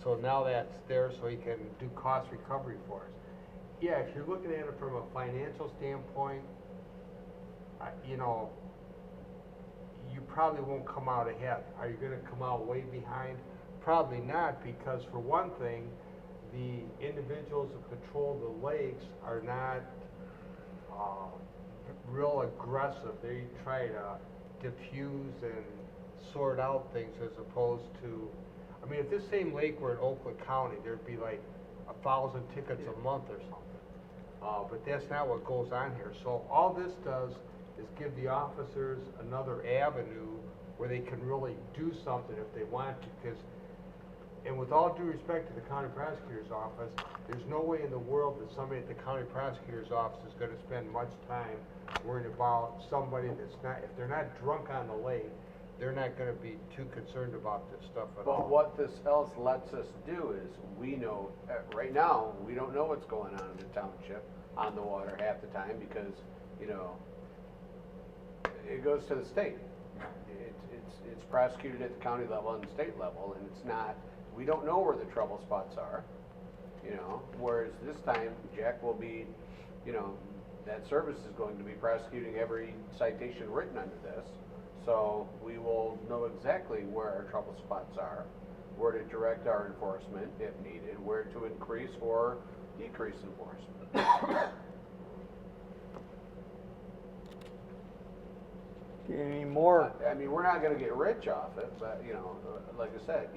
So now that's there so he can do cost recovery for us. Yeah, if you're looking at it from a financial standpoint, you probably won't come out ahead. Are you gonna come out way behind? Probably not, because for one thing, the individuals who patrol the lakes are not real aggressive. They try to diffuse and sort out things as opposed to, I mean, if this same lake were in Oakland County, there'd be like 1,000 tickets a month or something. But that's not what goes on here. So all this does is give the officers another avenue where they can really do something if they want to. Because, and with all due respect to the county prosecutor's office, there's no way in the world that somebody at the county prosecutor's office is going to spend much time worrying about somebody that's not, if they're not drunk on the lake, they're not going to be too concerned about this stuff at all. But what this else lets us do is, we know, right now, we don't know what's going on in the township on the water half the time because, it goes to the state. It's prosecuted at the county level and the state level, and it's not, we don't know where the trouble spots are, whereas this time, Jack will be, that service is going to be prosecuting every citation written under this. So we will know exactly where our trouble spots are, where to direct our enforcement if needed, where to increase or decrease enforcement. Any more? I mean, we're not gonna get rich off it, but, like I said,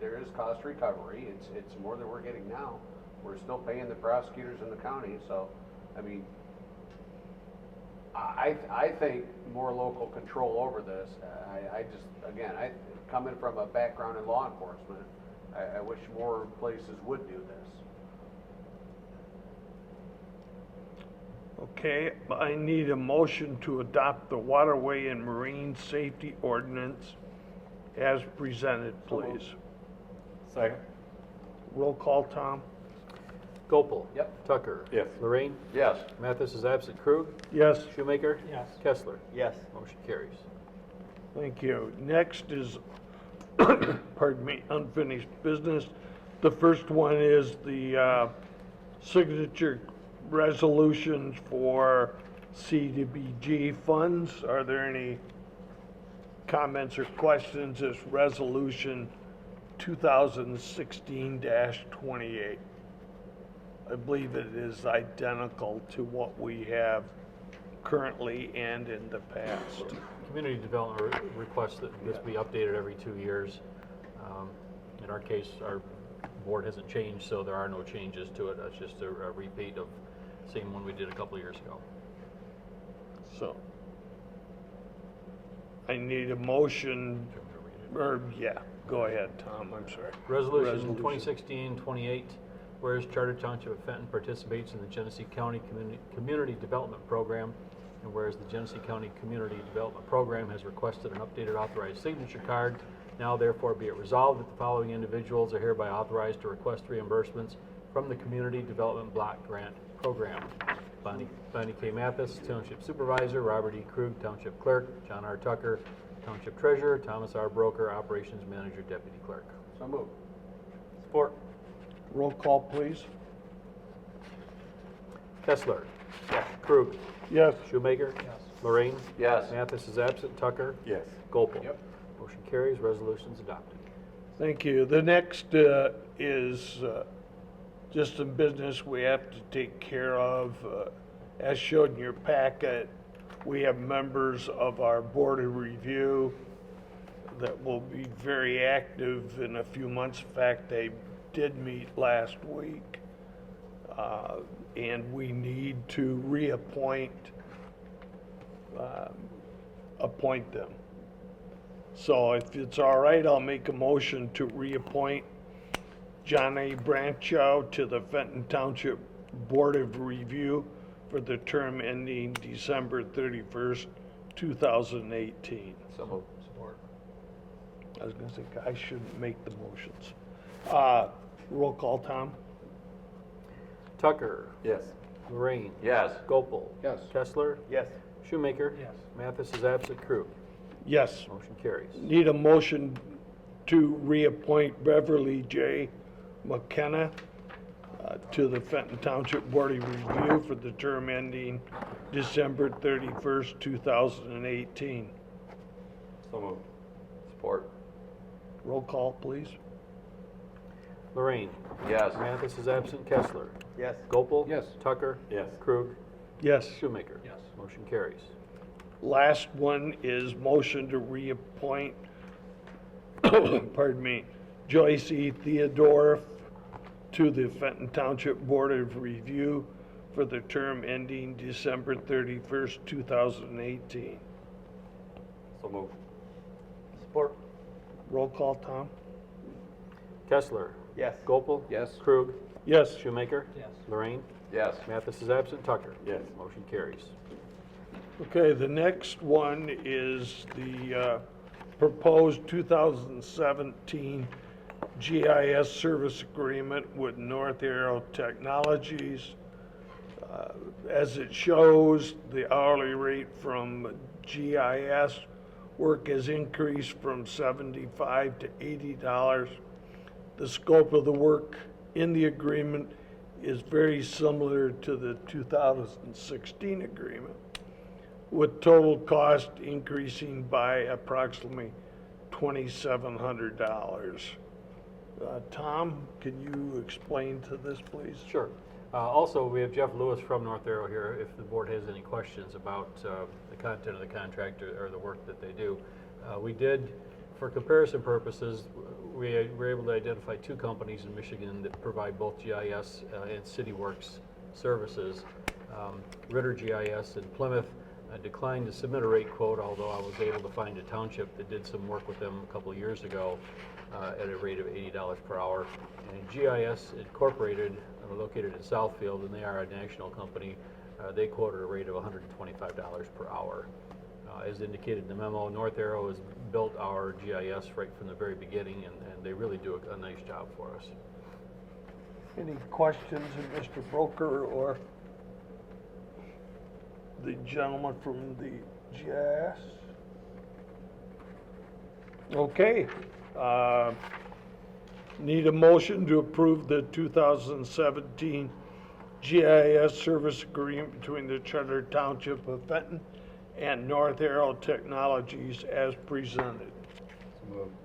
there is cost recovery. It's more than we're getting now. We're still paying the prosecutors in the county, so, I mean, I think more local control over this. I just, again, coming from a background in law enforcement, I wish more places would do this. Okay, I need a motion to adopt the Waterway and Marine Safety Ordinance as presented, please. Second? Roll call, Tom? Gopel. Yep. Tucker. Yes. Lorraine. yes. Mathis is absent. Krug. Yes, Shoemaker. Yes. Kessler. Yes. Motion carries. thank you. Next is, pardon me, unfinished business. The first one is the signature resolutions for CDBG funds. Are there any comments or questions? This resolution 2016-28. I believe it is identical to what we have currently and in the past. Community development requests that this be updated every 2 years. In our case, our board hasn't changed, so there are no changes to it. It's just a repeat of the same one we did a couple of years ago. So I need a motion, or, yeah, go ahead, Tom, I'm sorry. Resolution 2016-28, whereas Charter Township of Fenton participates in the Genesee County Community Development Program And whereas the Genesee County Community Development Program has requested an updated authorized signature card, now therefore be it resolved that the following individuals are hereby authorized to request reimbursements from the Community Development Block Grant Program. Bonnie K. Mathis, Township Supervisor, Robert E. Krug, Township Clerk, John R. Tucker, Township Treasurer, Thomas R. Broker, Operations Manager, Deputy Clerk. So moved. Support. Roll call, please. Kessler. Krug. Yes. Shoemaker. Lorraine. Yes. Mathis is absent. Tucker. Yes. Gopel. Yep. Motion carries. Resolution's adopted. Thank you. The next is just some business we have to take care of. As shown in your packet, we have members of our Board of Review that will be very active in a few months. In fact, they did meet last week. And we need to reappoint, appoint them. So if it's all right, I'll make a motion to reappoint John A. Branchow to the Fenton Township Board of Review for the term ending December 31st, 2018. So moved. Support. I was gonna say, I shouldn't make the motions. Roll call, Tom? Tucker. Yes. Lorraine. Yes. Gopel. Yes. Kessler. Yes. Shoemaker. Yes. Mathis is absent. Krug. Yes. Motion carries. Need a motion to reappoint Beverly J. McKenna to the Fenton Township Board of Review for the term ending December 31st, 2018. So moved. Support. Roll call, please. Lorraine. Yes. Mathis is absent. Kessler. Yes. Gopel. Yes. Tucker. Yes. Krug. Yes. Shoemaker. Yes. Motion carries. Last one is motion to reappoint, pardon me, Joyce E. Theodore to the Fenton Township Board of Review for the term ending December 31st, 2018. So moved. Support. Roll call, Tom? Kessler. Yes. Gopel. Yes. Krug. Yes. Shoemaker. Yes. Lorraine. Yes. Mathis is absent. Tucker. Yes. Motion carries. Okay, the next one is the proposed 2017 GIS service agreement with North Arrow Technologies. As it shows, the hourly rate from GIS work has increased from $75 to $80. The scope of the work in the agreement is very similar to the 2016 agreement, with total cost increasing by approximately $2,700. Tom, can you explain to this, please? Sure. Also, we have Jeff Lewis from North Arrow here if the board has any questions about the content of the contract or the work that they do. We did, for comparison purposes, we were able to identify two companies in Michigan that provide both GIS and CityWorks services. Ritter GIS in Plymouth declined to submit a rate quote, although I was able to find a township that did some work with them a couple of years ago at a rate of $80 per hour. And GIS Incorporated, located in Southfield, and they are a national company, they quoted a rate of $125 per hour. As indicated in the memo, North Arrow has built our GIS right from the very beginning, and they really do a nice job for us. Any questions of Mr. Broker or the gentleman from the GIS? Okay. Need a motion to approve the 2017 GIS service agreement between the Charter Township of Fenton and North Arrow Technologies as presented. So moved.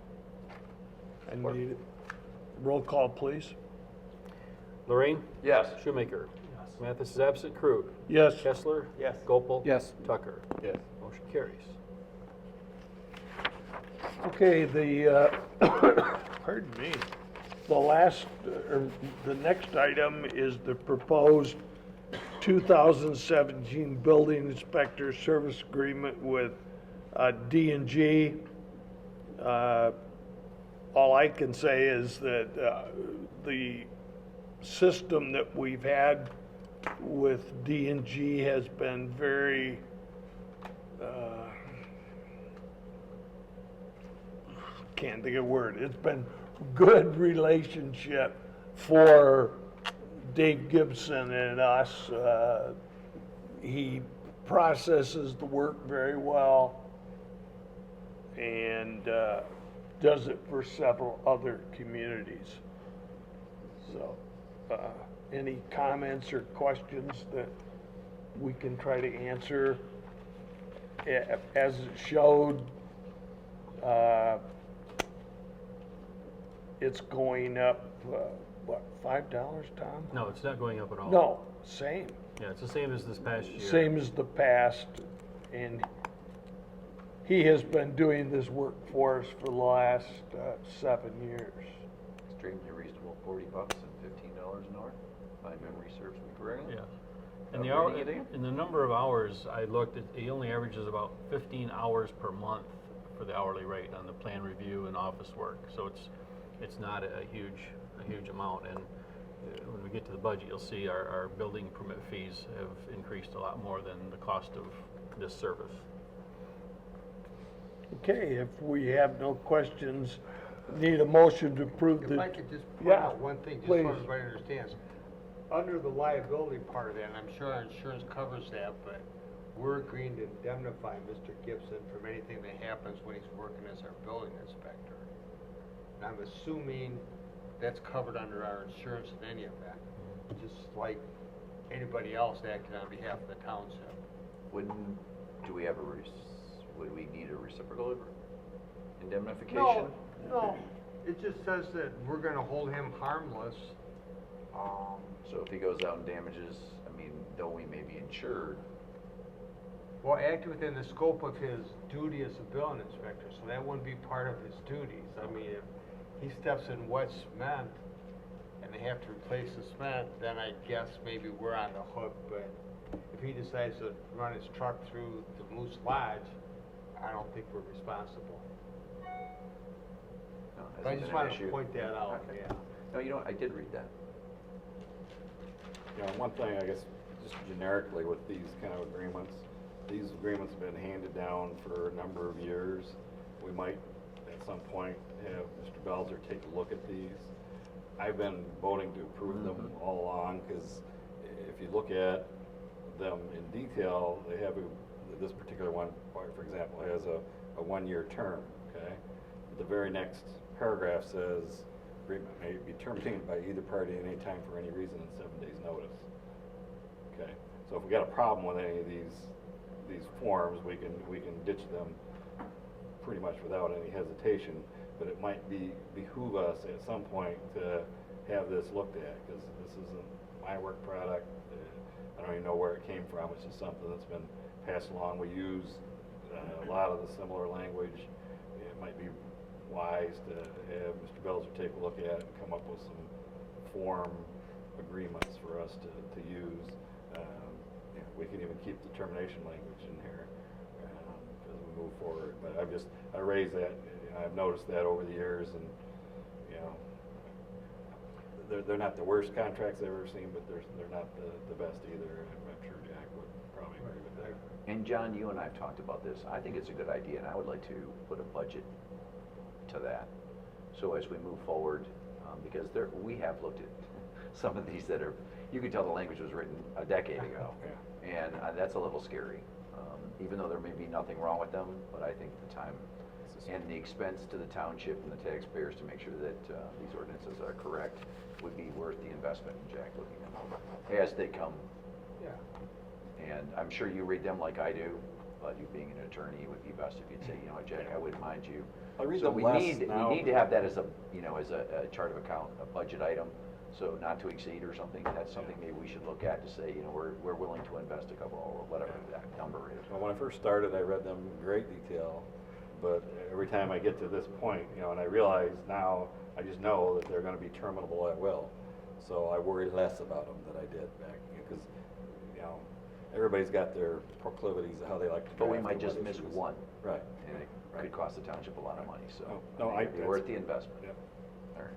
I need it. Roll call, please. Lorraine? Yes. Shoemaker? Mathis is absent. Krug? Yes. Kessler? Yes. Gopel? Yes. Tucker? Yes. Motion carries. Okay, pardon me, the next item is the proposed 2017 Building Inspector Service Agreement with D&G. All I can say is that the system that we've had with D&G has been very can't think of a word. It's been good relationship for Dave Gibson and us. He processes the work very well and does it for several other communities. So, any comments or questions that we can try to answer? As it showed, it's going up, what, $5, Tom? No, it's not going up at all. No, same, Yeah, it's the same as this past year. same as the past, and he has been doing this work for us for the last 7 years. Extremely reasonable, $40 and $15 an hour, if my memory serves me correctly. Yeah. And the Reading hour, it again? and the number of hours I looked at, he only averages about 15 hours per month for the hourly rate on the plan review and office work. So it's not a huge amount. And when we get to the budget, you'll see our building permit fees have increased a lot more than the cost of this service. Okay, if we have no questions, need a motion to approve If the. I could just point Yeah, out one thing, just please. so everybody understands. Under the liability part of that, and I'm sure our insurance covers that, but we're agreeing to indemnify Mr. Gibson from anything that happens when he's working as our building inspector. And I'm assuming that's covered under our insurance in any event, just like anybody else acting on behalf of the township. Would we have would we need a reciprocal indemnification? No, it just says that we're gonna hold him harmless. So if he goes out and damages, I mean, though we may be insured, Well, acting within the scope of his duty as a building inspector, so that wouldn't be part of his duties. I mean, if he steps in wet cement and they have to replace the cement, then I guess maybe we're on the hook, but if he decides to run his truck through the Moose Lodge, I don't think we're responsible. no, But I hasn't just been an wanted to issue. point that out, Okay. yeah. No, you know, I did read that. You know, one thing, I guess, just generically with these kind of agreements, these agreements have been handed down for a number of years. We might, at some point, have Mr. Belzer take a look at these. I've been voting to approve them all along, because if you look at them in detail, they have this particular one, for example, has a one-year term, okay? The very next paragraph says, agreement may be terminated by either party at any time for any reason in 7 days' notice. Okay, so if we got a problem with any of these forms, we can ditch them pretty much without any hesitation. But it might behoove us at some point to have this looked at, because this isn't my work product. I don't even know where it came from. It's just something that's been passed along. We use a lot of the similar language. It might be wise to have Mr. Belzer take a look at it and come up with some form agreements for us to use. We can even keep the termination language in here as we move forward. But I raised that. I've noticed that over the years, and you know, they're not the worst contracts I've ever seen, but they're not the best either. I'm sure Jack would probably agree with that. And John, you and I have talked about this. I think it's a good idea, and I would like to put a budget to that. So as we move forward, because we have looked at some of these that are, you can tell the language was written a decade ago. And that's a little scary, even though there may be nothing wrong with them, but I think the time and the expense to the township and the taxpayers to make sure that these ordinances are correct would be worth the investment in Jack looking them over as they come. Yeah. And I'm sure you read them like I do, but you being an attorney, it would be best if you'd say, you know what, Jack, I wouldn't mind you. I read So them we less need now. we need to have that as a, you know, as a chart of account, a budget item, so not to exceed or something. That's something maybe we should look at to say, you know, we're willing to invest a couple, or whatever that number is. Well, when I first started, I read them in great detail, but every time I get to this point, you know, and I realize now, I just know that they're gonna be terminable at will. So I worry less about them than I did back, because, you know, everybody's got their proclivities of how they like to But we draft might their just miss issues. one. Right. And it could cost the township a lot of money, so. No, it'd be worth the investment. Yeah. All right.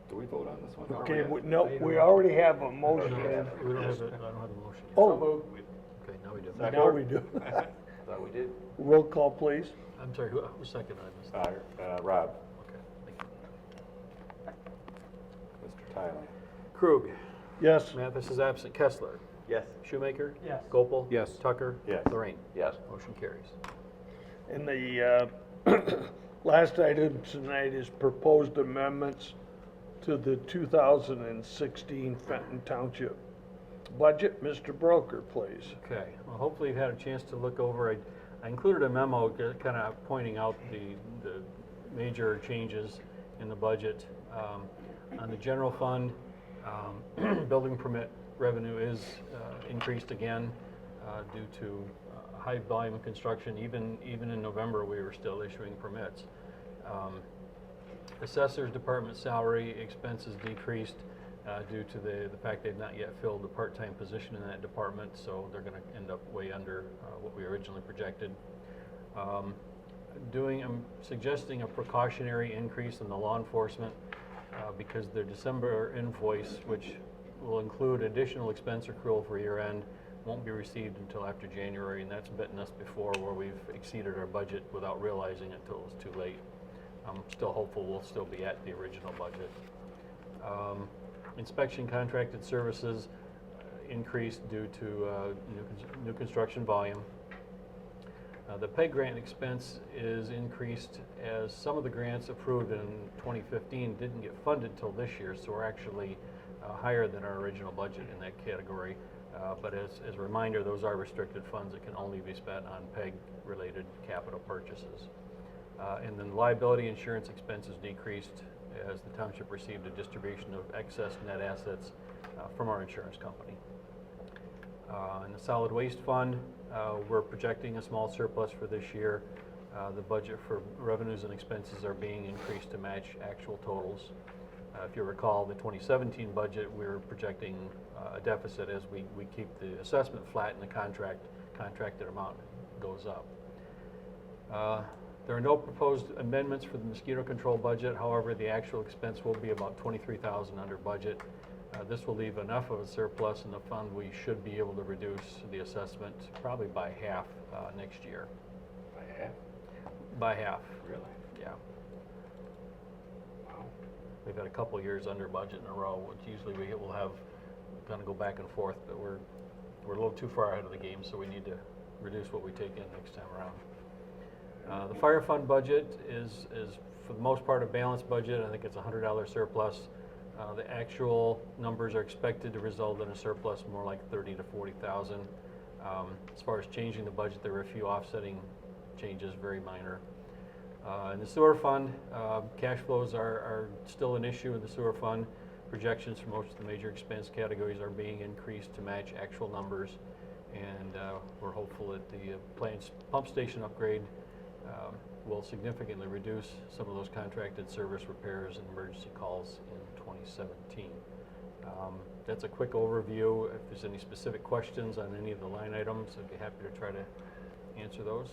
Do we vote on this one? Okay, no, we already have a No, motion. we don't have I don't have a motion. yet. Oh, Okay, now Now we do. Now we do. Thought we did. Roll call, please. I'm sorry, who seconded this? Rob. Okay, thank you. Mr. Tyler. Krug. Yes. Mathis is absent. Kessler. Yes. Shoemaker. Yes. Gopel. Yes. Tucker. Yes. Lorraine. Yes. Motion carries. And the last item tonight is proposed amendments to the 2016 Fenton Township budget. Mr. Broker, please. Okay, well, hopefully you've had a chance to look over it. I included a memo kind of pointing out the major changes in the budget. On the general fund, building permit revenue is increased again due to high volume of construction. Even in November, we were still issuing permits. Assessor's department salary expenses decreased due to the fact they've not yet filled the part-time position in that department, so they're going to end up way under what we originally projected. I'm suggesting a precautionary increase in the law enforcement because their December invoice, which will include additional expense accrual for year end, won't be received until after January, and that's bitten us before where we've exceeded our budget without realizing it until it was too late. I'm still hopeful we'll still be at the original budget. Inspection contracted services increased due to new construction volume. The PEG grant expense is increased as some of the grants approved in 2015 didn't get funded till this year, so we're actually higher than our original budget in that category. But as a reminder, those are restricted funds that can only be spent on PEG-related capital purchases. And then liability insurance expenses decreased as the township received a distribution of excess net assets from our insurance company. In the solid waste fund, we're projecting a small surplus for this year. The budget for revenues and expenses are being increased to match actual totals. If you recall, the 2017 budget, we're projecting a deficit as we keep the assessment flat and the contracted amount goes up. There are no proposed amendments for the mosquito control budget. However, the actual expense will be about $23,000 under budget. This will leave enough of a surplus in the fund. We should be able to reduce the assessment probably by half next year. By half? By half. Really? Yeah. Wow. We've had a couple years under budget in a row, which usually we'll have kind of go back and forth, but we're a little too far ahead of the game, so we need to reduce what we take in next time around. The fire fund budget is for the most part a balanced budget. I think it's a $100 surplus. The actual numbers are expected to result in a surplus more like 30 to 40,000. As far as changing the budget, there were a few offsetting changes, very minor. In the sewer fund, cash flows are still an issue in the sewer fund. Projections for most of the major expense categories are being increased to match actual numbers, and we're hopeful that the pump station upgrade will significantly reduce some of those contracted service repairs and emergency calls in 2017. That's a quick overview. If there's any specific questions on any of the line items, I'd be happy to try to answer those.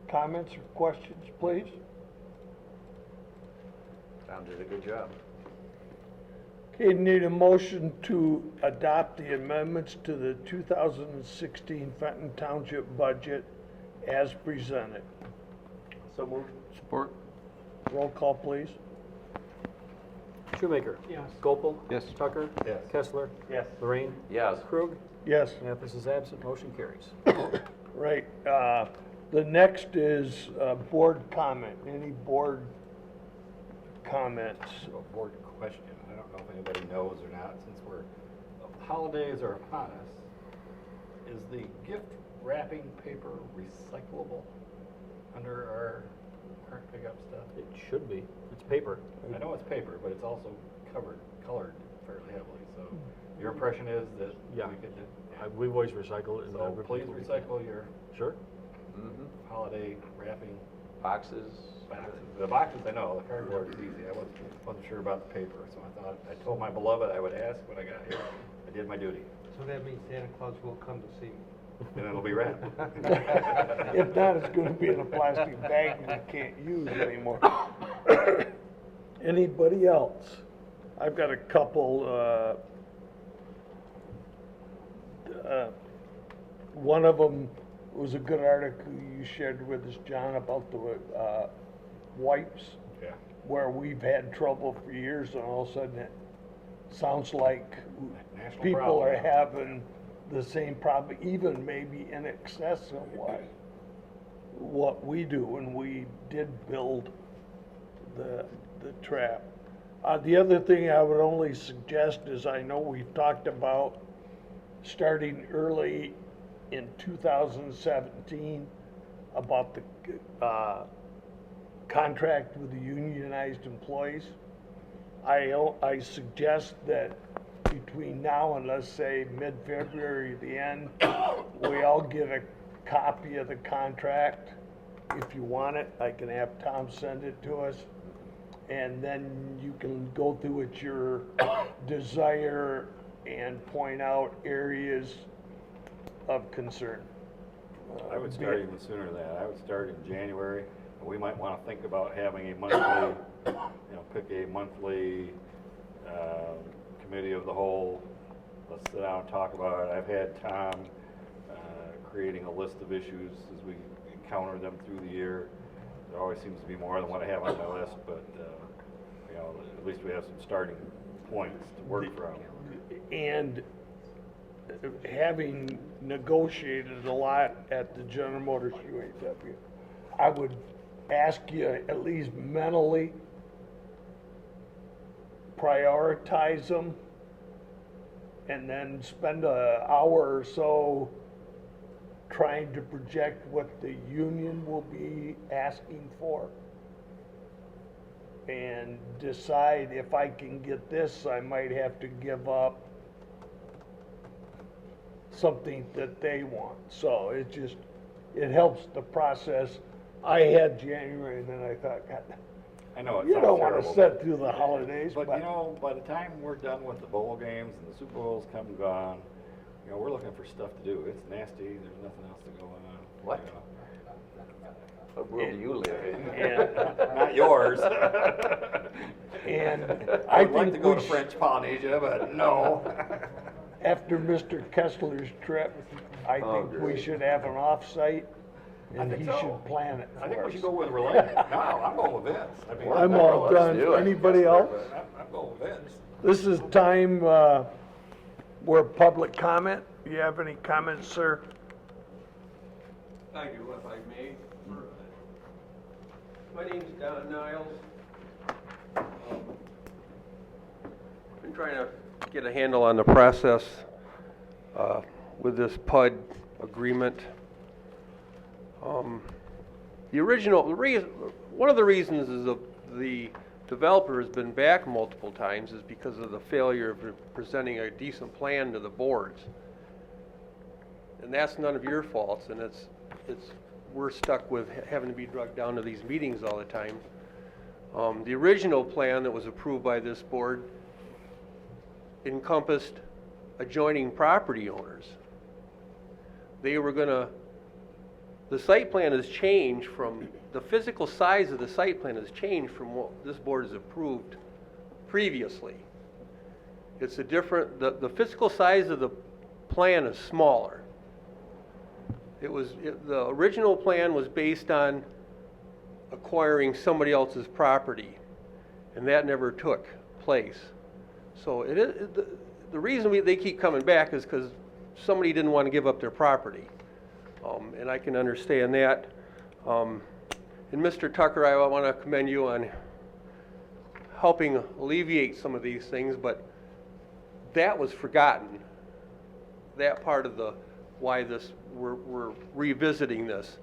Comments or questions, please? Tom did a good job. Okay, need a motion to adopt the amendments to the 2016 Fenton Township budget as presented. So moved. Support. Roll call, please. Shoemaker. Yes. Gopel. Yes. Tucker. Yes. Kessler. Yes. Lorraine. Yes. Krug. Yes. Mathis is absent. Motion carries. Right. The next is board comment. Any board comments? A board question. I don't know if anybody knows or not, since the holidays are upon us. Is the gift wrapping paper recyclable under our pickup stuff? It should be. It's paper. I know it's paper, but it's also colored fairly heavily, so your impression is that Yeah. we could, We've always recycled it. and so other please people- recycle your Sure. Mm-hmm. holiday wrapping Boxes. boxes. The boxes, I know, the cardboard is easy. I wasn't sure about the paper, so I told my beloved I would ask when I got here. I did my duty, So that means Santa Claus will come to see me. and it'll be wrapped. If not, it's gonna be in a plastic bag that we can't use anymore. Anybody else? I've got a couple, one of them was a good article you shared with us, John, about the wipes, Yeah. where we've had trouble for years, and all of a sudden it sounds like National people problem. are having the same problem, even maybe in excess of what we do when we did build the trap. The other thing I would only suggest is, I know we've talked about starting early in 2017 about the contract with the unionized employees. I suggest that between now and, let's say, mid-February, the end, we all get a copy of the contract. If you want it, I can have Tom send it to us. And then you can go through at your desire and point out areas of concern. I would start even sooner than that. I would start in January. And we might want to think about having a monthly, pick a monthly committee of the whole. Let's sit down and talk about it. I've had Tom creating a list of issues as we encounter them through the year. There always seems to be more than what I have on my list, but at least we have some starting points to work from. And having negotiated a lot at the General Motors UAW, I would ask you at least mentally prioritize them, and then spend an hour or so trying to project what the union will be asking for, and decide if I can get this, I might have to give up something that they want. So it helps the process. I had January, and then I thought, God, I know it you sounds don't want terrible, to sit through the holidays, but by the time we're done with the bowl games and the Super Bowl's come and gone, we're looking for stuff to do. It's nasty. There's nothing else to go on. What? What world do you live in? And, Not yours. and I I would like think to go we to French Polynesia, but no. after Mr. Kessler's trip, I think we should have an off-site, and think he so. should plan it I think for we should us. go with Related. No, I'm going with Vince. I mean, I'm all Let's done. do it. Anybody else? I'm going with Vince. This is time where public comment. You have any comments, sir? I do, if I may. My name's Don Niles. Been trying to get a handle on the process with this PUD agreement. One of the reasons is the developer has been back multiple times is because of the failure of presenting a decent plan to the boards. And that's none of your faults, and we're stuck with having to be drugged down to these meetings all the time. The original plan that was approved by this board encompassed adjoining property owners. The site plan has changed from, the physical size of the site plan has changed from what this board has approved previously. It's the physical size of the plan is smaller. The original plan was based on acquiring somebody else's property, and that never took place. So the reason they keep coming back is because somebody didn't want to give up their property, and I can understand that. And Mr. Tucker, I want to commend you on helping alleviate some of these things, but that was forgotten. That part of why we're revisiting this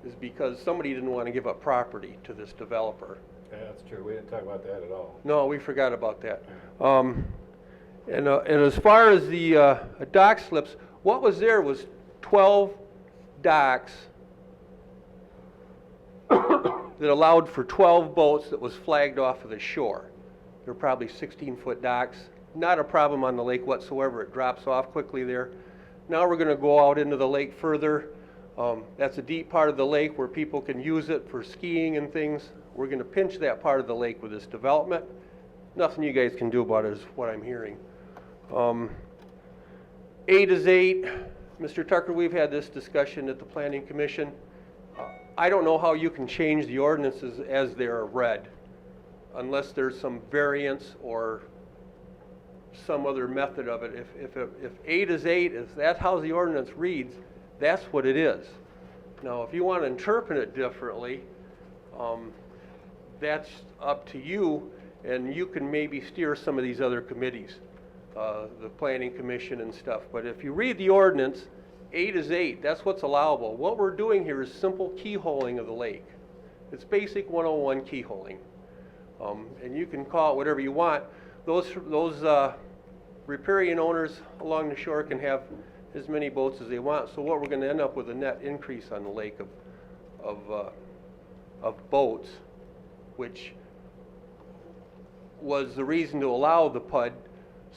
is because somebody didn't want to give up property to this developer. Yeah, that's true. We didn't talk about that at all. No, we forgot about that. And as far as the dock slips, what was there was 12 docks that allowed for 12 boats that was flagged off of the shore. They're probably 16-foot docks. Not a problem on the lake whatsoever. It drops off quickly there. Now we're going to go out into the lake further. That's a deep part of the lake where people can use it for skiing and things. We're going to pinch that part of the lake with this development. Nothing you guys can do about it is what I'm hearing. 8 is 8. Mr. Tucker, we've had this discussion at the Planning Commission. I don't know how you can change the ordinances as they are read, unless there's some variance or some other method of it. If 8 is 8, if that's how the ordinance reads, that's what it is. Now, if you want to interpret it differently, that's up to you, and you can maybe steer some of these other committees, the Planning Commission and stuff. But if you read the ordinance, 8 is 8, that's what's allowable. What we're doing here is simple keyholing of the lake. It's basic 101 keyholing. And you can call it whatever you want. Those riparian owners along the shore can have as many boats as they want. So what we're going to end up with a net increase on the lake of boats, which was the reason to allow the PUD,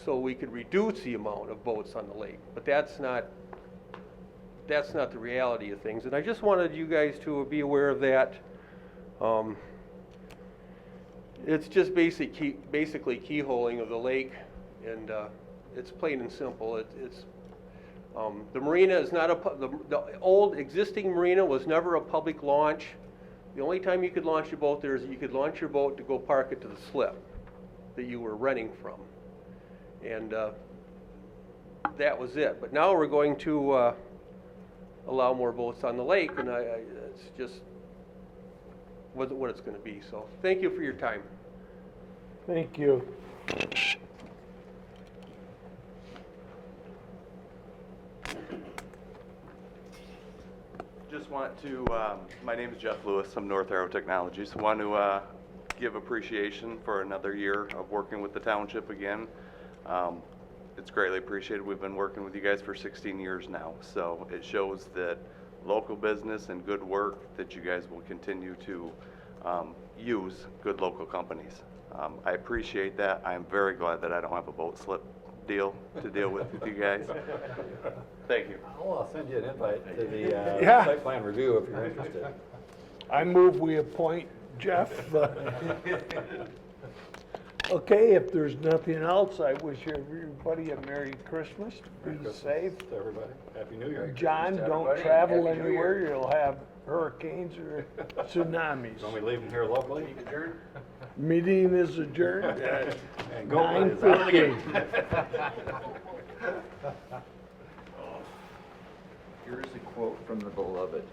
so we could reduce the amount of boats on the lake. But that's not the reality of things. And I just wanted you guys to be aware of that. It's just basically keyholing of the lake, and it's plain and simple. The marina is not the old existing marina was never a public launch. The only time you could launch your boat there is you could launch your boat to go park it to the slip that you were renting from, and that was it. But now we're going to allow more boats on the lake, and it's just what it's going to be. So thank you for your time. Thank you. Just want to, my name is Jeff Lewis, I'm North Arrow Technologies. Want to give appreciation for another year of working with the township again. It's greatly appreciated. We've been working with you guys for 16 years now, so it shows that local business and good work that you guys will continue to use good local companies. I appreciate that. I'm very glad that I don't have a boat slip deal to deal with you guys. Thank you. I'll send you an invite to the Yeah. site plan review if you're interested. I move we appoint Jeff. Okay, if there's nothing else, I wish everybody a Merry Christmas. Be safe. To everybody. Happy New Year. John, don't travel anywhere. You'll have hurricanes or tsunamis. When we leave them here locally. Meeting is adjourned at And go Blades. Out of the gate. 9:15. Here's a quote from the beloved.